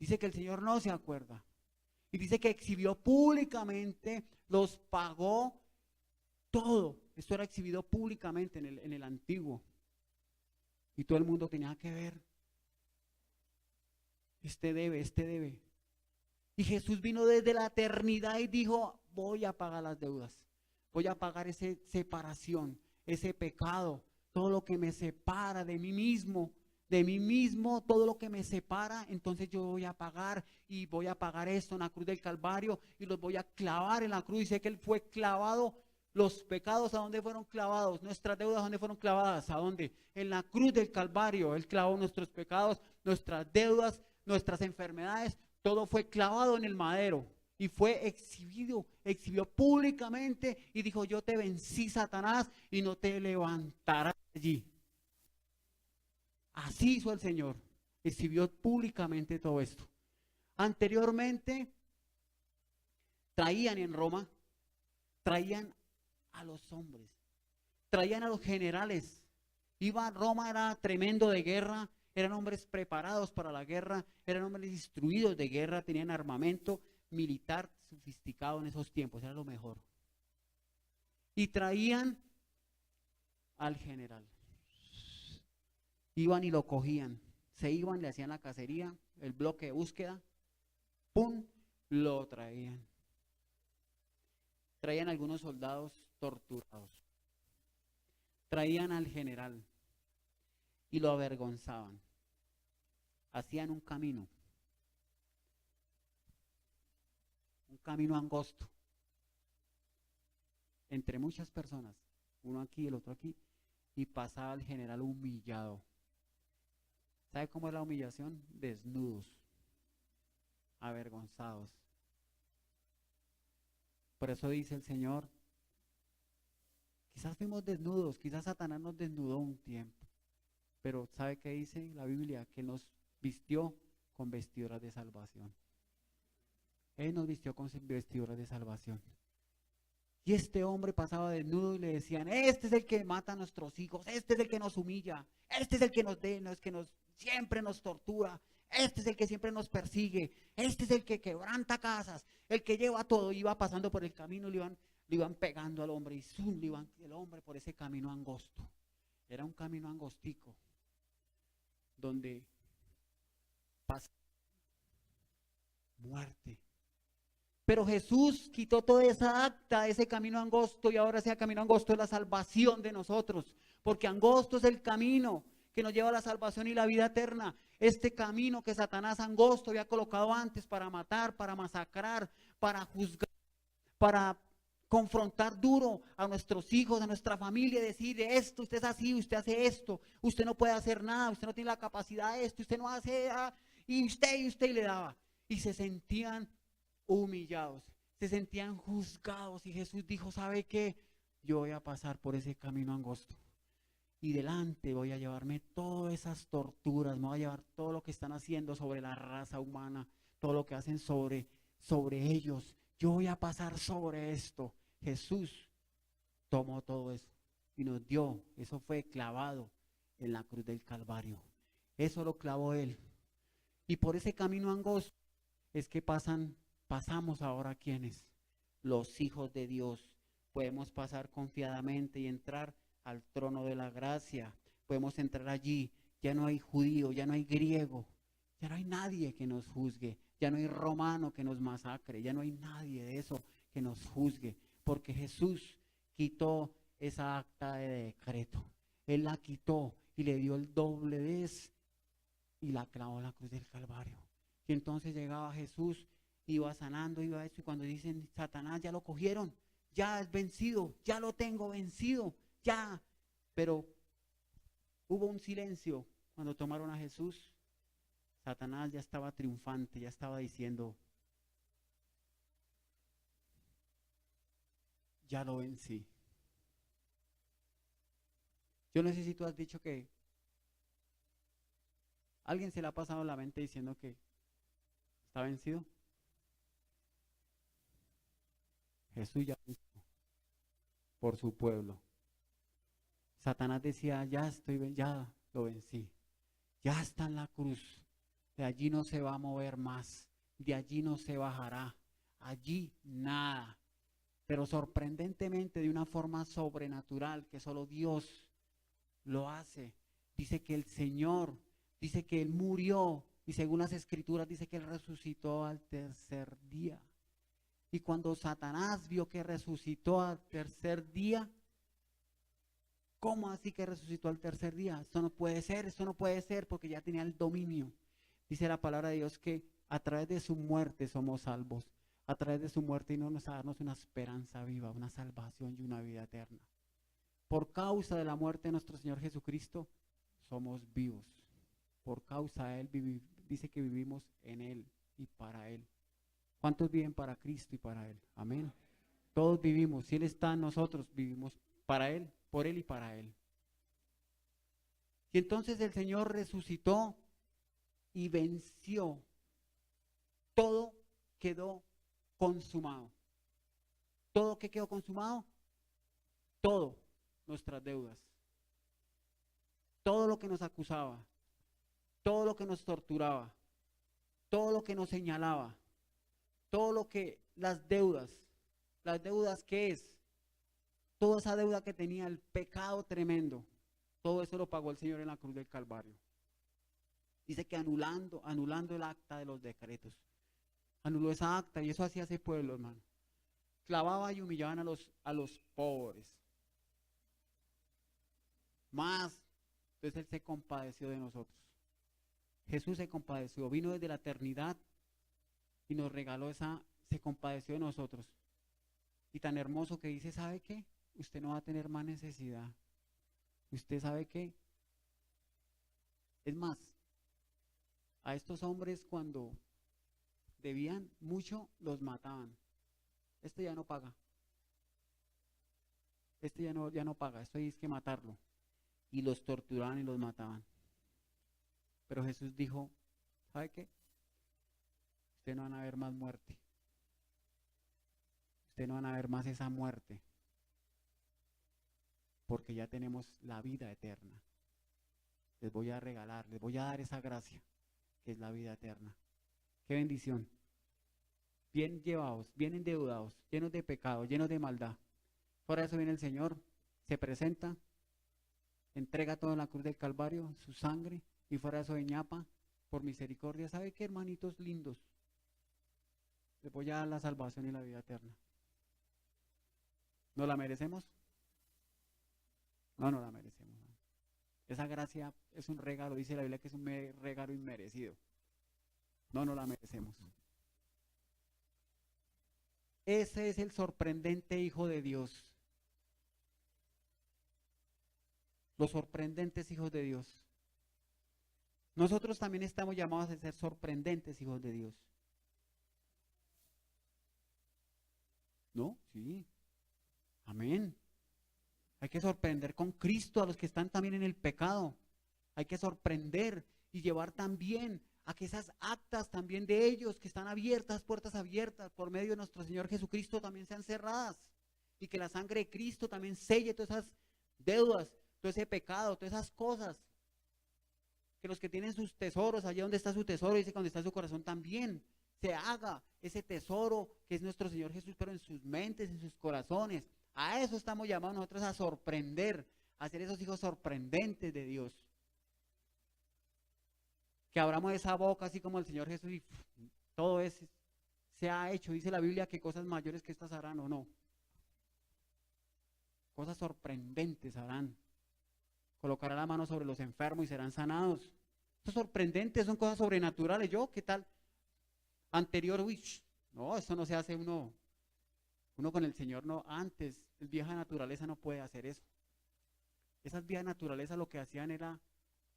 Dice que el Señor no se acuerda. Y dice que exhibió públicamente, los pagó todo. Esto era exhibido públicamente en el antiguo. Y todo el mundo tenía que ver. este debe, este debe. Y Jesús vino desde la eternidad y dijo, voy a pagar las deudas, voy a pagar esa separación, ese pecado, todo lo que me separa de mí mismo, todo lo que me separa, entonces yo voy a pagar y voy a pagar esto en la cruz del Calvario y los voy a clavar en la cruz. Dice que Él fue clavado, los pecados, ¿a dónde fueron clavados? Nuestras deudas, ¿a dónde fueron clavadas? ¿A dónde? En la cruz del Calvario. Él clavó nuestros pecados, nuestras deudas, nuestras enfermedades, todo fue clavado en el madero y fue exhibió públicamente y dijo, yo te vencí, Satanás, y no te levantarás allí. Así hizo el Señor, exhibió públicamente todo esto. Anteriormente traían en Roma, traían a los hombres, traían a los generales. Roma era tremendo de guerra, eran hombres preparados para la guerra, eran hombres instruidos de guerra, tenían armamento militar sofisticado en esos tiempos, era lo mejor. Y traían al general. Iban y lo cogían, se iban, le hacían la cacería, el bloque de búsqueda, ¡pum!, lo traían. Traían algunos soldados torturados. Traían al general y lo avergonzaban. Hacían un camino angosto, entre muchas personas, uno aquí, el otro aquí, y pasaba el general humillado. ¿Sabe cómo es la humillación? Desnudos, avergonzados. Por eso dice el Señor, quizás fuimos desnudos, quizás Satanás nos desnudó un tiempo, pero ¿sabe qué dice la Biblia? Que nos vistió con vestiduras de salvación. Él nos vistió con vestiduras de salvación. Y este hombre pasaba desnudo y le decían, este es el que mata a nuestros hijos, este es el que nos humilla, este es el que siempre nos tortura, este es el que siempre nos persigue, este es el que quebranta casas, el que lleva todo. Iba pasando por el camino y le iban pegando al hombre y el hombre por ese camino angosto. Era un camino angostico donde pasa muerte. Pero Jesús quitó toda esa acta, ese camino angosto, y ahora ese camino angosto es la salvación de nosotros, porque angosto es el camino que nos lleva a la salvación y la vida eterna. Este camino que Satanás angosto había colocado antes para matar, para masacrar, para juzgar, para confrontar duro a nuestros hijos, a nuestra familia, decir esto, usted es así, usted hace esto, usted no puede hacer nada, usted no tiene la capacidad de esto, usted no hace, y usted le daba. Y se sentían humillados, se sentían juzgados, y Jesús dijo, ¿sabe qué? Yo voy a pasar por ese camino angosto y delante voy a llevarme todas esas torturas, me voy a llevar todo lo que están haciendo sobre la raza humana, todo lo que hacen sobre ellos, yo voy a pasar sobre esto. Jesús tomó todo eso y nos dio, eso fue clavado en la cruz del Calvario, eso lo clavó Él. Y por ese camino angosto es que pasamos ahora, ¿quiénes? Los hijos de Dios. Podemos pasar confiadamente y entrar al trono de la gracia. Podemos entrar allí. Ya no hay judío, ya no hay griego, ya no hay nadie que nos juzgue, ya no hay romano que nos masacre, ya no hay nadie de eso que nos juzgue, porque Jesús quitó esa acta de decreto. Él la quitó y le dio el doble vez y la clavó en la cruz del Calvario. Y entonces llegaba Jesús, iba sanando, iba eso, y cuando dicen, Satanás, ya lo cogieron, ya es vencido, ya lo tengo vencido, ya. Pero hubo un silencio cuando tomaron a Jesús. Satanás ya estaba triunfante, ya estaba diciendo, ya lo vencí. Yo no sé si tú has dicho que alguien se le ha pasado la mente diciendo que está vencido. Jesús ya venció por su pueblo. Satanás decía, ya lo vencí, ya está en la cruz, de allí no se va a mover más, de allí no se bajará, allí nada. Pero sorprendentemente, de una forma sobrenatural que solo Dios lo hace, dice que el Señor, dice que Él murió y según las escrituras dice que Él resucitó al tercer día. Y cuando Satanás vio que resucitó al tercer día, ¿cómo así que resucitó al tercer día? Esto no puede ser, porque ya tenía el dominio. Dice la palabra de Dios que a través de su muerte somos salvos. A través de su muerte y no nos a darnos una esperanza viva, una salvación y una vida eterna. Por causa de la muerte de nuestro Señor Jesucristo, somos vivos. Por causa de Él, dice que vivimos en Él y para Él. ¿Cuántos viven para Cristo y para Él? Amén. Todos vivimos. Si Él está en nosotros, vivimos para Él, por Él y para Él. Y entonces el Señor resucitó y venció. Todo quedó consumado. ¿Todo qué quedó consumado? Todo, nuestras deudas. Todo lo que nos acusaba. Todo lo que nos torturaba. Todo lo que nos señalaba. Todo lo que, las deudas ¿qué es? Toda esa deuda que tenía, el pecado tremendo, todo eso lo pagó el Señor en la cruz del Calvario. Dice que anulando el acta de los decretos, anuló esa acta y eso hacía ese pueblo, hermano. Clavaba y humillaban a los pobres. Más, entonces Él se compadeció de nosotros. Jesús se compadeció, vino desde la eternidad y nos regaló se compadeció de nosotros. Y tan hermoso que dice, ¿sabe qué? Usted no va a tener más necesidad. ¿Usted sabe qué? Es más, a estos hombres cuando debían mucho, los mataban. Este ya no paga. Este ya no paga, esto hay que matarlo. Y los torturaban y los mataban. Pero Jesús dijo, ¿sabe qué? Usted no van a ver más muerte. Usted no van a ver más esa muerte. Porque ya tenemos la vida eterna. Les voy a regalar, les voy a dar esa gracia, que es la vida eterna. Qué bendición. Bien llevados, bien endeudados, llenos de pecado, llenos de maldad. Por eso viene el Señor, se presenta, entrega todo en la cruz del Calvario, su sangre, y fuera de eso de ñapa, por misericordia. ¿Sabe qué, hermanitos lindos? Les voy a dar la salvación y la vida eterna. ¿No la merecemos? No, no la merecemos. No. Esa gracia es un regalo, dice la Biblia que es un regalo inmerecido. No, no la merecemos. Ese es el sorprendente Hijo de Dios. Los sorprendentes hijos de Dios. Nosotros también estamos llamados a ser sorprendentes hijos de Dios. ¿No? Sí. Amén. Hay que sorprender con Cristo a los que están también en el pecado. Hay que sorprender y llevar también a que esas actas también de ellos que están abiertas, puertas abiertas por medio de nuestro Señor Jesucristo también sean cerradas. Y que la sangre de Cristo también selle todas esas deudas, todo ese pecado, todas esas cosas. Que los que tienen sus tesoros, allá donde está su tesoro, dice que donde está su corazón también, se haga ese tesoro que es nuestro Señor Jesús, pero en sus mentes, en sus corazones. A eso estamos llamados nosotros, a sorprender, a ser esos hijos sorprendentes de Dios. Que abramos esa boca así como el Señor Jesús y todo se ha hecho. Dice la Biblia que cosas mayores que estas harán o no. Cosas sorprendentes harán. Colocará la mano sobre los enfermos y serán sanados. Esto es sorprendente, son cosas sobrenaturales. Yo, ¿qué tal? Anterior, no, eso no se hace uno con el Señor, no, antes, el vieja naturaleza no puede hacer eso. Esas viejas naturalezas lo que hacían era,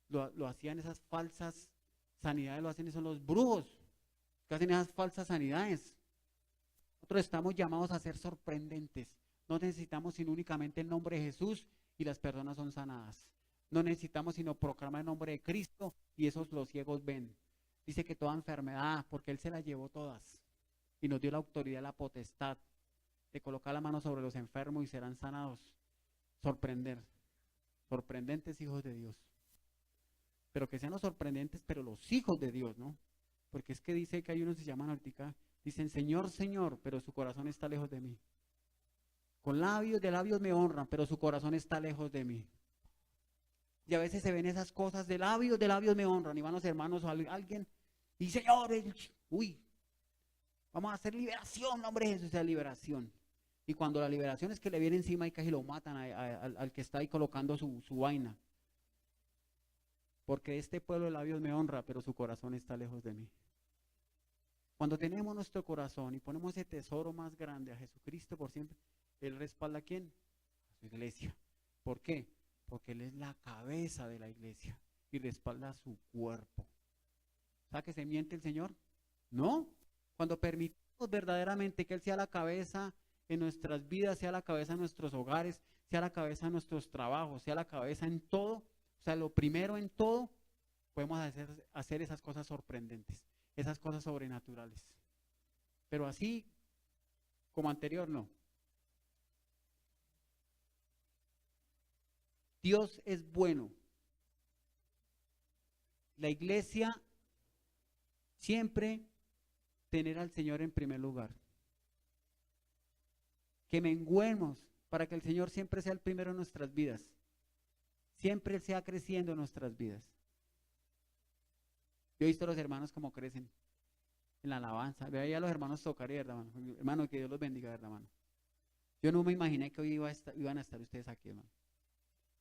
lo hacían esas falsas sanidades, lo hacen son los brujos, que hacen esas falsas sanidades. Nosotros estamos llamados a ser sorprendentes. No necesitamos sino únicamente el nombre de Jesús y las personas son sanadas. No necesitamos sino proclamar el nombre de Cristo y esos los ciegos ven. Dice que toda enfermedad, porque Él se las llevó todas y nos dio la autoridad, la potestad de colocar la mano sobre los enfermos y serán sanados. Sorprendentes hijos de Dios. Pero que sean los sorprendentes, pero los hijos de Dios, ¿no? Porque es que dice que hay unos que se llaman ahorita, dicen Señor, Señor, pero su corazón está lejos de mí. Con labios, de labios me honran, pero su corazón está lejos de mí. Y a veces se ven esas cosas de labios me honran, y van los hermanos o alguien, y Señor, uy, vamos a hacer liberación, hombre, Jesús, sea liberación. Y cuando la liberación es que le viene encima y casi lo matan al que está ahí colocando su vaina. Porque este pueblo de labios me honra, pero su corazón está lejos de mí. Cuando tenemos nuestro corazón y ponemos ese tesoro más grande a Jesucristo por siempre, Él respalda ¿a quién? A su iglesia. ¿Por qué? Porque Él es la cabeza de la iglesia y respalda a su cuerpo. ¿Sabe que se miente el Señor? No. Cuando permitimos verdaderamente que Él sea la cabeza en nuestras vidas, sea la cabeza en nuestros hogares, sea la cabeza en nuestros trabajos, sea la cabeza en todo, o sea, lo primero en todo, podemos hacer esas cosas sorprendentes, esas cosas sobrenaturales. Pero así como anterior, no. Dios es bueno. La iglesia siempre tener al Señor en primer lugar. Que menguemos para que el Señor siempre sea el primero en nuestras vidas. Siempre sea creciendo en nuestras vidas. Yo he visto a los hermanos como crecen en la alabanza. Veía a los hermanos tocar, ¿verdad, hermano? Hermano, que Dios los bendiga, ¿verdad, hermano? Yo no me imaginé que hoy iban a estar ustedes aquí, hermano.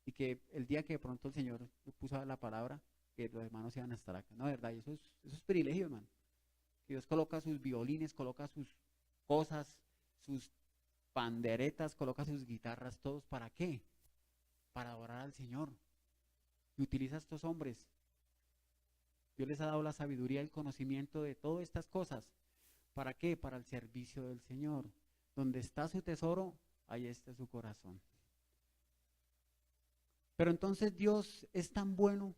Y que el día que de pronto el Señor puso la palabra, que los hermanos iban a estar acá. No, ¿verdad? Y eso es privilegio, hermano. Que Dios coloca sus violines, coloca sus cosas, sus panderetas, coloca sus guitarras, todos. ¿Para qué? Para adorar al Señor. Y utiliza a estos hombres. Dios les ha dado la sabiduría y el conocimiento de todas estas cosas. ¿Para qué? Para el servicio del Señor. Donde está su tesoro, ahí está su corazón. Pero entonces Dios es tan bueno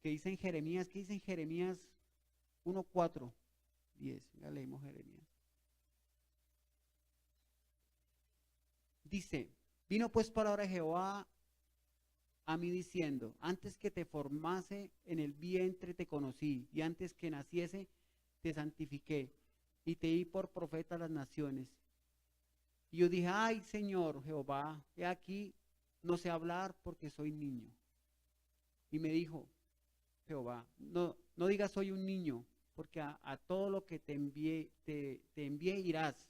que dice en Jeremías, ¿qué dice en Jeremías 1:4, 10? Ya leímos Jeremías. Dice, vino pues palabra de Jehová a mí diciendo, antes que te formase en el vientre te conocí, y antes que naciese te santifiqué, y te di por profeta a las naciones. Y yo dije, ay Señor Jehová, he aquí, no sé hablar porque soy niño. Y me dijo Jehová, no digas soy un niño, porque a todo lo que te envié irás.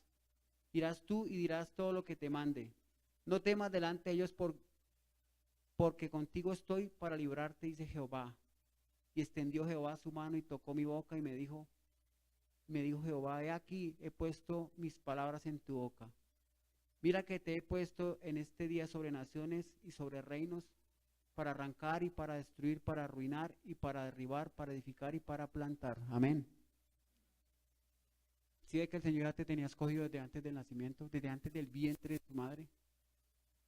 Irás tú y dirás todo lo que te mande. No temas delante de ellos porque contigo estoy para librarte, dice Jehová. Y extendió Jehová su mano y tocó mi boca y me dijo Jehová, he aquí, he puesto mis palabras en tu boca. Mira que te he puesto en este día sobre naciones y sobre reinos, para arrancar y para destruir, para arruinar y para derribar, para edificar y para plantar. Amén. ¿Sí ve que el Señor ya te tenía escogido desde antes del nacimiento, desde antes del vientre de tu madre?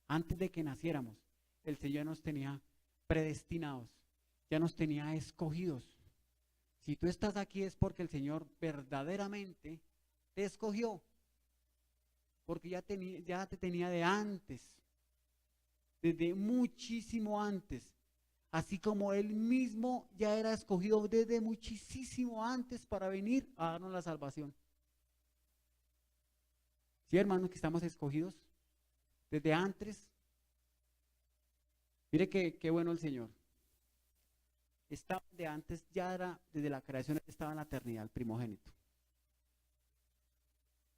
Antes de que naciéramos, el Señor nos tenía predestinados, ya nos tenía escogidos. Si tú estás aquí es porque el Señor verdaderamente te escogió, porque ya te tenía de antes, desde muchísimo antes, así como Él mismo ya era escogido desde muchísimo antes para venir a darnos la salvación. ¿Sí, hermanos, que estamos escogidos desde antes? Mire qué bueno el Señor. Estaba de antes, ya era, desde la creación, estaba en la eternidad, el primogénito.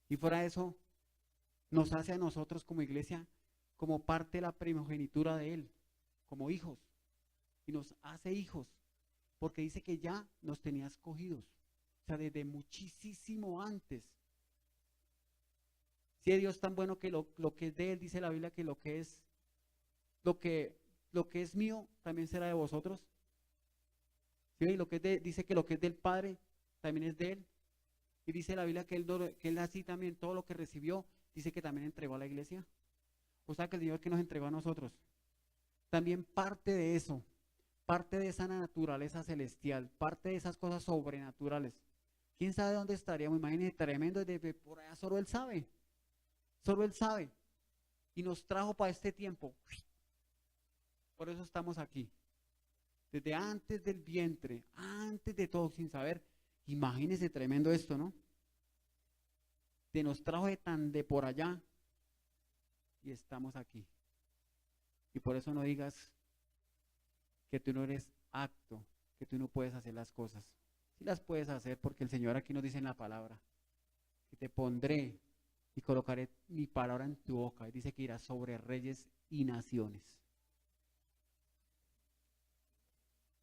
Y fuera de eso, nos hace a nosotros como iglesia, como parte de la primogenitura de Él, como hijos. Y nos hace hijos, porque dice que ya nos tenía escogidos. O sea, desde muchísimo antes. Si es Dios tan bueno que lo que es de Él, dice la Biblia que lo que es mío también será de vosotros. ¿Sí? Y dice que lo que es del Padre también es de Él. Y dice la Biblia que él así también todo lo que recibió, dice que también entregó a la iglesia. O sea que el Señor que nos entregó a nosotros, también parte de eso, parte de esa naturaleza celestial, parte de esas cosas sobrenaturales. ¿Quién sabe dónde estaríamos? Imagínense, tremendo, desde por allá solo Él sabe. Solo Él sabe. Y nos trajo para este tiempo. Por eso estamos aquí. Desde antes del vientre, antes de todo, sin saber. Imagínense tremendo esto, ¿no? Te nos trajo de por allá y estamos aquí. Y por eso no digas, que tú no eres apto, que tú no puedes hacer las cosas. Sí las puedes hacer porque el Señor aquí nos dice en la palabra que te pondré y colocaré mi palabra en tu boca. Y dice que irás sobre reyes y naciones.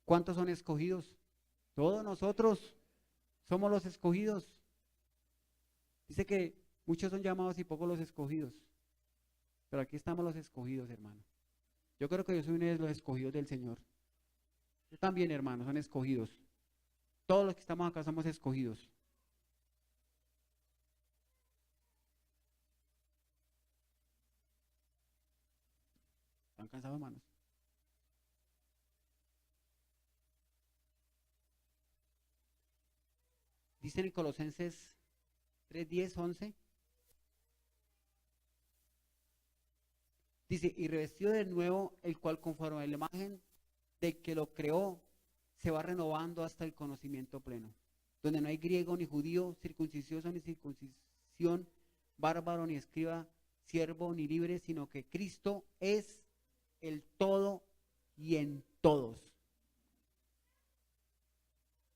¿Cuántos son escogidos? Todos nosotros somos los escogidos. Dice que muchos son llamados y pocos los escogidos. Pero aquí estamos los escogidos, hermano. Yo creo que yo soy uno de los escogidos del Señor. Yo también, hermano, son escogidos. Todos los que estamos acá somos escogidos. ¿Están cansados, hermanos? Dice en Colosenses 3, 10, 11. Dice, y revestido de nuevo, el cual conforme a la imagen de que lo creó, se va renovando hasta el conocimiento pleno, donde no hay griego ni judío, circuncisión ni circuncisión, bárbaro ni escriba, siervo ni libre, sino que Cristo es el todo y en todos.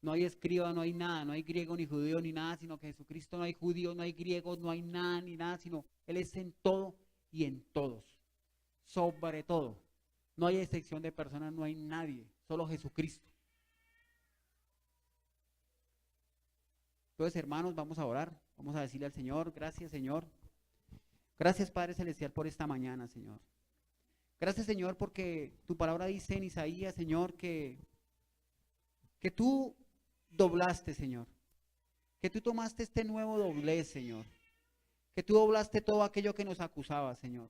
No hay escriba, no hay nada, no hay griego ni judío ni nada, sino que Jesucristo no hay judío, no hay griego, no hay nada ni nada, sino Él es en todo y en todos. Sobre todo. No hay excepción de personas, no hay nadie, solo Jesucristo. Entonces, hermanos, vamos a orar, vamos a decirle al Señor, gracias, Señor. Gracias, Padre Celestial, por esta mañana, Señor. Gracias, Señor, porque tu palabra dice en Isaías, Señor, que tú doblaste, Señor. Que tú tomaste este nuevo doblez, Señor. Que tú doblaste todo aquello que nos acusaba, Señor.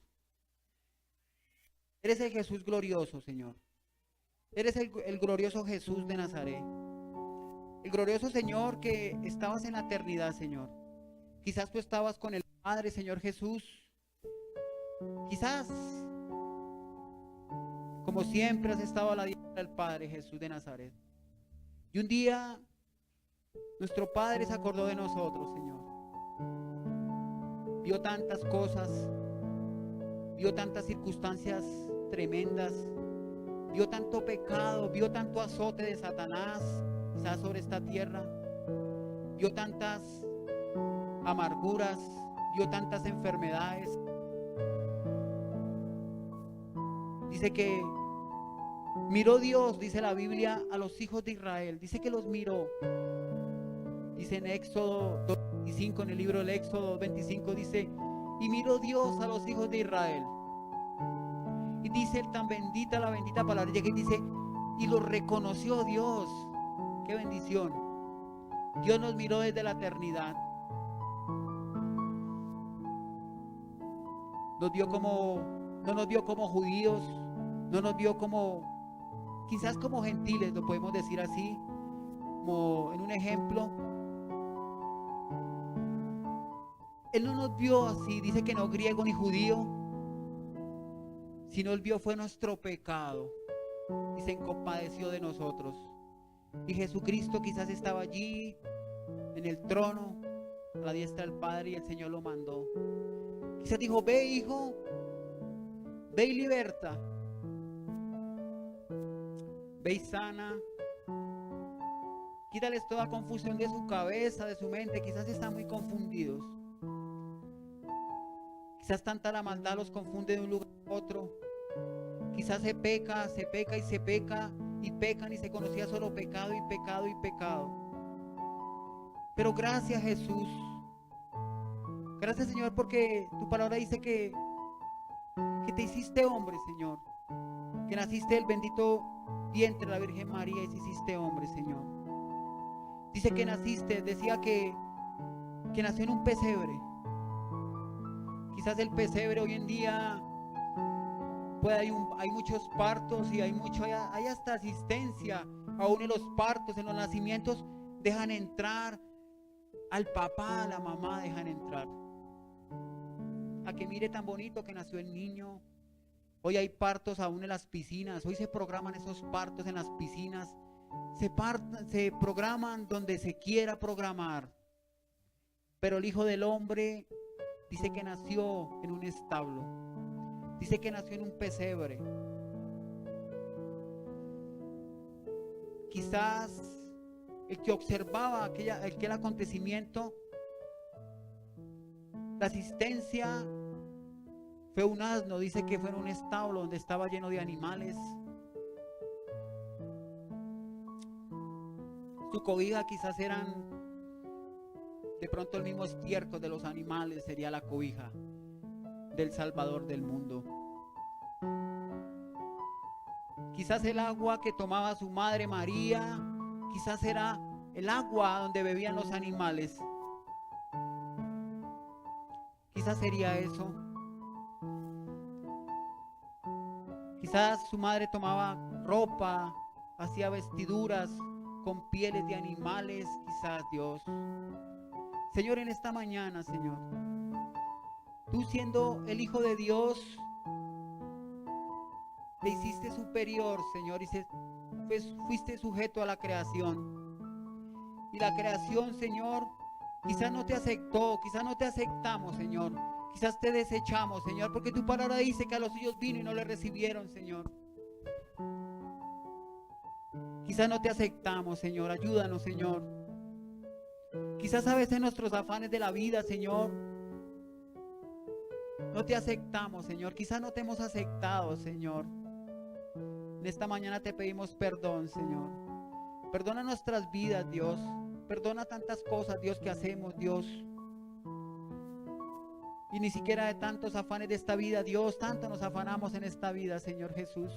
Eres el Jesús glorioso, Señor. Eres el glorioso Jesús de Nazaret. El glorioso Señor que estabas en la eternidad, Señor. Quizás tú estabas con el Padre, Señor Jesús. Quizás, como siempre, has estado a la diestra del Padre Jesús de Nazaret. Y un día, nuestro Padre se acordó de nosotros, Señor. Vio tantas cosas, vio tantas circunstancias tremendas, vio tanto pecado, vio tanto azote de Satanás, quizás sobre esta tierra, vio tantas amarguras, vio tantas enfermedades. Dice que miró Dios, dice la Biblia, a los hijos de Israel. Dice que los miró. Dice en Éxodo 2:25, en el libro del Éxodo 25, dice, y miró Dios a los hijos de Israel. Y dice tan bendita la bendita palabra, que dice, y los reconoció Dios. ¡Qué bendición! Dios nos miró desde la eternidad. No nos vio como judíos, no nos vio como, quizás como gentiles, lo podemos decir así, como en un ejemplo. Él no nos vio así, dice que no griego ni judío, sino Él vio fue nuestro pecado y se compadeció de nosotros. Y Jesucristo quizás estaba allí en el trono, a la diestra del Padre, y el Señor lo mandó. Quizás dijo, ve hijo, ve y liberta, ve y sana, quítales toda confusión de su cabeza, de su mente. Quizás están muy confundidos. Quizás tanta la maldad los confunde de un lugar a otro. Quizás se peca y se peca y pecan y se conocía solo pecado y pecado y pecado. Pero gracias, Jesús. Gracias, Señor, porque tu palabra dice que te hiciste hombre, Señor. Que naciste del bendito vientre de la Virgen María y te hiciste hombre, Señor. Dice que naciste, decía que nació en un pesebre. Quizás el pesebre hoy en día hay muchos partos y hay hasta asistencia. Aún en los partos, en los nacimientos, dejan entrar al papá, a la mamá, dejan entrar. A que mire tan bonito que nació el niño. Hoy hay partos aún en las piscinas. Hoy se programan esos partos en las piscinas. Se programan donde se quiera programar. Pero el Hijo del Hombre dice que nació en un establo. Dice que nació en un pesebre. quizás el que observaba aquel acontecimiento, la asistencia fue un asno, dice que fue en un establo donde estaba lleno de animales. Su cobija quizás eran de pronto el mismo estiércol de los animales, sería la cobija del Salvador del mundo. Quizás el agua que tomaba su madre María, quizás era el agua donde bebían los animales. Quizás sería eso. Quizás su madre tomaba ropa, hacía vestiduras con pieles de animales, quizás, Dios. Señor, en esta mañana, Señor, tú siendo el Hijo de Dios, te hiciste superior, Señor, y fuiste sujeto a la creación. Y la creación, Señor, quizás no te aceptó, quizás no te aceptamos, Señor. Quizás te desechamos, Señor, porque tu palabra dice que a los suyos vino y no le recibieron, Señor. Quizás no te aceptamos, Señor. Ayúdanos, Señor. Quizás a veces nuestros afanes de la vida, Señor, no te aceptamos, Señor. Quizás no te hemos aceptado, Señor. En esta mañana te pedimos perdón, Señor. Perdona nuestras vidas, Dios. Perdona tantas cosas, Dios, que hacemos, Dios. Y ni siquiera de tantos afanes de esta vida, Dios, tanto nos afanamos en esta vida, Señor Jesús.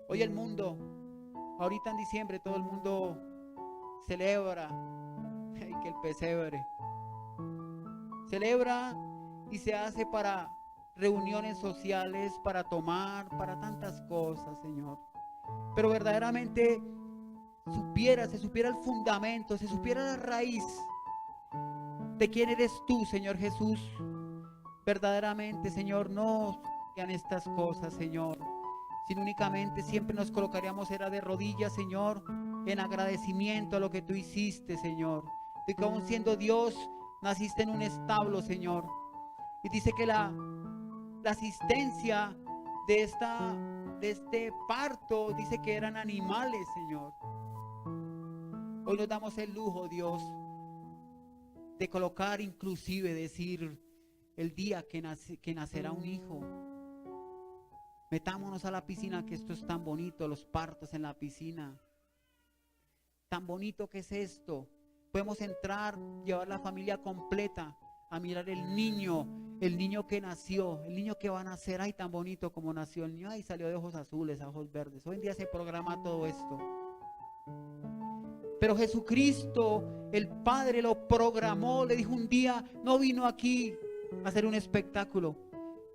Hoy el mundo, ahorita en diciembre, todo el mundo celebra que el pesebre. Celebra y se hace para reuniones sociales, para tomar, para tantas cosas, Señor. Pero verdaderamente se supiera el fundamento, se supiera la raíz de quién eres tú, Señor Jesús. Verdaderamente, Señor, no sean estas cosas, Señor, sino únicamente siempre nos colocaríamos de rodillas, Señor, en agradecimiento a lo que tú hiciste, Señor. De que aún siendo Dios, naciste en un establo, Señor. Y dice que la asistencia de este parto, dice que eran animales, Señor. Hoy nos damos el lujo, Dios, de colocar, inclusive decir el día que nacerá un hijo. Metámonos a la piscina, que esto es tan bonito, los partos en la piscina. Tan bonito que es esto. Podemos entrar, llevar la familia completa a mirar el niño que nació, el niño que va a nacer. Ay, tan bonito como nació el niño. Ay, salió de ojos azules a ojos verdes. Hoy en día se programa todo esto. Pero Jesucristo, el Padre, lo programó. Le dijo un día, no vino aquí a hacer un espectáculo,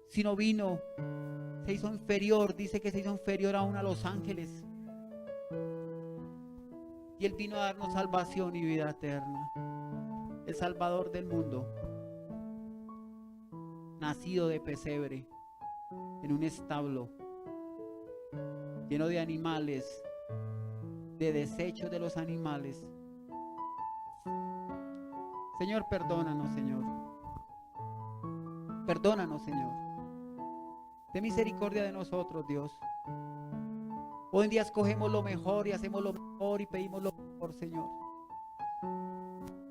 sino vino, se hizo inferior. Dice que se hizo inferior aún a los ángeles. Y Él vino a darnos salvación y vida eterna. El Salvador del mundo, nacido de pesebre, en un establo, lleno de animales, de desechos de los animales. Señor, perdónanos, Señor. Perdónanos, Señor. Ten misericordia de nosotros, Dios. Hoy en día escogemos lo mejor y hacemos lo mejor y pedimos lo mejor, Señor.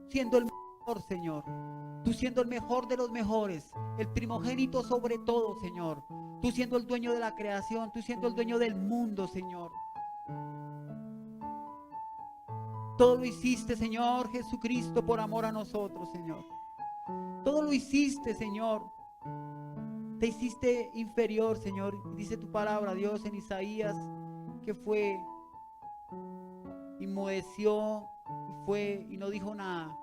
Siendo el mejor, Señor. Tú siendo el mejor de los mejores, el primogénito sobre todo, Señor. Tú siendo el dueño de la creación, tú siendo el dueño del mundo, Señor. Todo lo hiciste, Señor Jesucristo, por amor a nosotros, Señor. Todo lo hiciste, Señor. Te hiciste inferior, Señor. Dice tu palabra, Dios, en Isaías, que inmudeció y no dijo nada.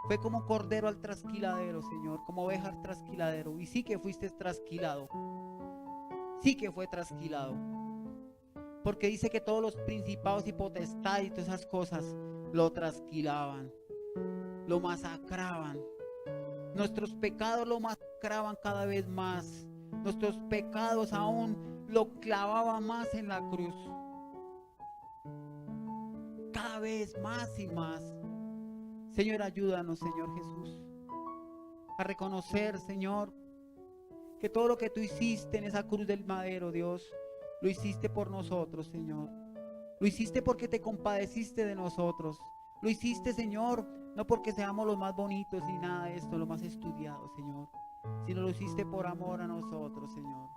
Fue como cordero al trasquiladero, Señor, como oveja al trasquiladero. Y sí que fuiste trasquilado. Sí que fue trasquilado. Porque dice que todos los principados y potestades y todas esas cosas lo trasquilaban, lo masacraban. Nuestros pecados lo masacraban cada vez más. Nuestros pecados aún lo clavaban más en la cruz. Cada vez más y más. Señor, ayúdanos, Señor Jesús, a reconocer, Señor, que todo lo que tú hiciste en esa cruz del madero, Dios, lo hiciste por nosotros, Señor. Lo hiciste porque te compadeciste de nosotros. Lo hiciste, Señor, no porque seamos los más bonitos ni nada de esto, lo más estudiado, Señor, sino lo hiciste por amor a nosotros, Señor.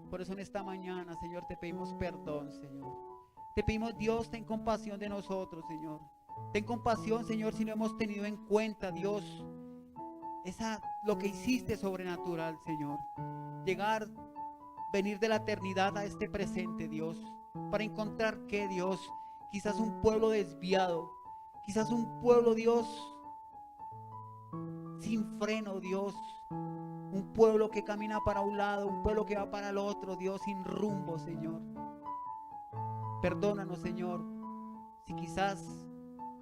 Por eso en esta mañana, Señor, te pedimos perdón, Señor. Te pedimos, Dios, ten compasión de nosotros, Señor. Ten compasión, Señor, si no hemos tenido en cuenta, Dios, lo que hiciste sobrenatural, Señor. Venir de la eternidad a este presente, Dios, para encontrar que, Dios, quizás un pueblo desviado, quizás un pueblo, Dios, sin freno, Dios, un pueblo que camina para un lado, un pueblo que va para el otro, Dios, sin rumbo, Señor. Perdónanos, Señor, si quizás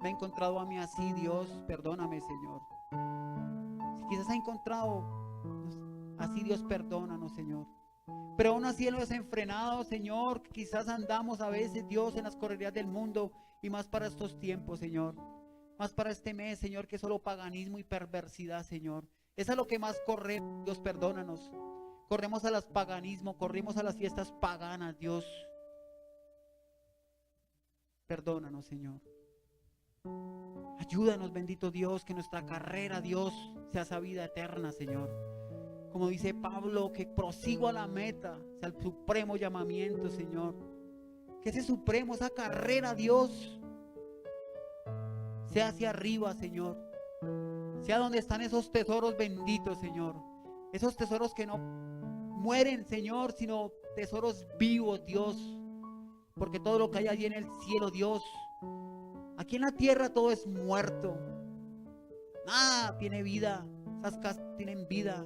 me he encontrado a mí así, Dios, perdóname, Señor. Si quizás he encontrado así, Dios, perdónanos, Señor. Pero aún así en lo desenfrenado, Señor, quizás andamos a veces, Dios, en las correrías del mundo, y más para estos tiempos, Señor. Más para este mes, Señor, que es solo paganismo y perversidad, Señor. Eso es lo que más corremos, Dios, perdónanos. Corremos a los paganismos, corrimos a las fiestas paganas, Dios. Perdónanos, Señor. Ayúdanos, bendito Dios, que nuestra carrera, Dios, sea esa vida eterna, Señor. Como dice Pablo, que prosigo a la meta, sea el supremo llamamiento, Señor. Que ese supremo, esa carrera, Dios, sea hacia arriba, Señor. Sea donde están esos tesoros benditos, Señor. Esos tesoros que no mueren, Señor, sino tesoros vivos, Dios. Porque todo lo que hay allí en el cielo, Dios, aquí en la tierra todo es muerto. Nada tiene vida. Esas casas tienen vida.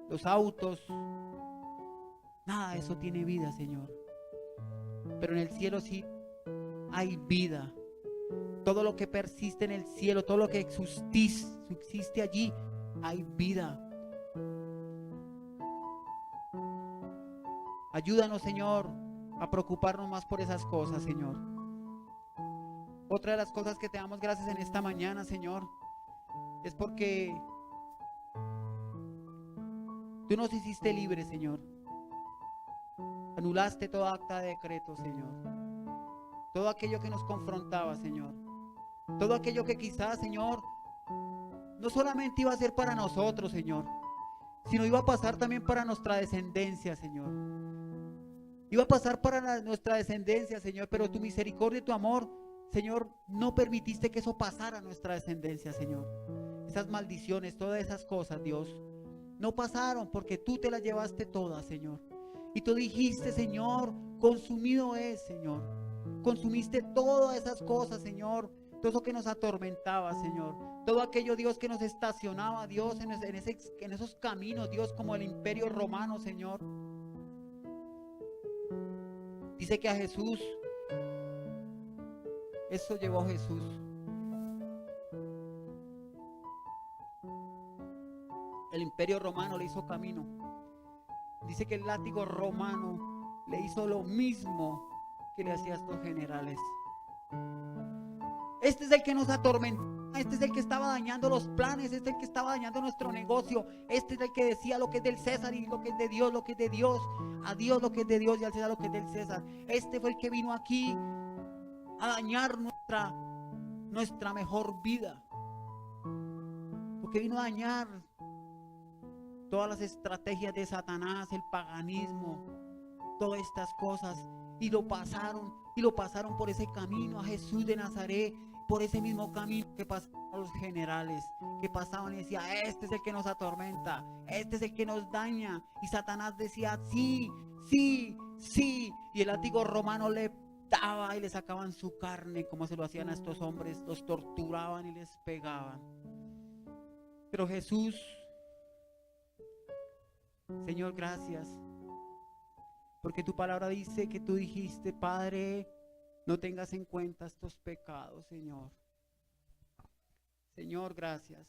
Los autos, nada de eso tiene vida, Señor. Pero en el cielo sí hay vida. Todo lo que persiste en el cielo, todo lo que subsiste allí, hay vida. Ayúdanos, Señor, a preocuparnos más por esas cosas, Señor. Otra de las cosas que te damos gracias en esta mañana, Señor, es porque tú nos hiciste libres, Señor. Anulaste toda acta de decreto, Señor. Todo aquello que nos confrontaba, Señor. Todo aquello que quizás, Señor, no solamente iba a ser para nosotros, Señor, sino iba a pasar también para nuestra descendencia, Señor. Iba a pasar para nuestra descendencia, Señor, pero tu misericordia y tu amor, Señor, no permitiste que eso pasara a nuestra descendencia, Señor. Esas maldiciones, todas esas cosas, Dios, no pasaron porque tú te las llevaste todas, Señor. Y tú dijiste, Señor, consumido es, Señor. Consumiste todas esas cosas, Señor. Todo eso que nos atormentaba, Señor. Todo aquello, Dios, que nos estacionaba, Dios, en esos caminos, Dios, como el imperio romano, Señor. Dice que a Jesús, eso llevó a Jesús. El imperio romano le hizo camino. Dice que el látigo romano le hizo lo mismo que le hacía a estos generales. Este es el que nos atormentó. Este es el que estaba dañando los planes. Este es el que estaba dañando nuestro negocio. Este es el que decía lo que es del César y lo que es de Dios, lo que es de Dios. A Dios lo que es de Dios y al César lo que es del César. Este fue el que vino aquí a dañar nuestra mejor vida. Porque vino a dañar todas las estrategias de Satanás, el paganismo, todas estas cosas. Y lo pasaron por ese camino a Jesús de Nazaret, por ese mismo camino que pasaron los generales, que pasaban y decían, este es el que nos atormenta, este es el que nos daña. Y Satanás decía, sí, sí, sí. Y el látigo romano le daba y le sacaban su carne, como se lo hacían a estos hombres, los torturaban y les pegaban. Pero Jesús, Señor, gracias. Porque tu palabra dice que tú dijiste, Padre, no tengas en cuenta estos pecados, Señor. Señor, gracias.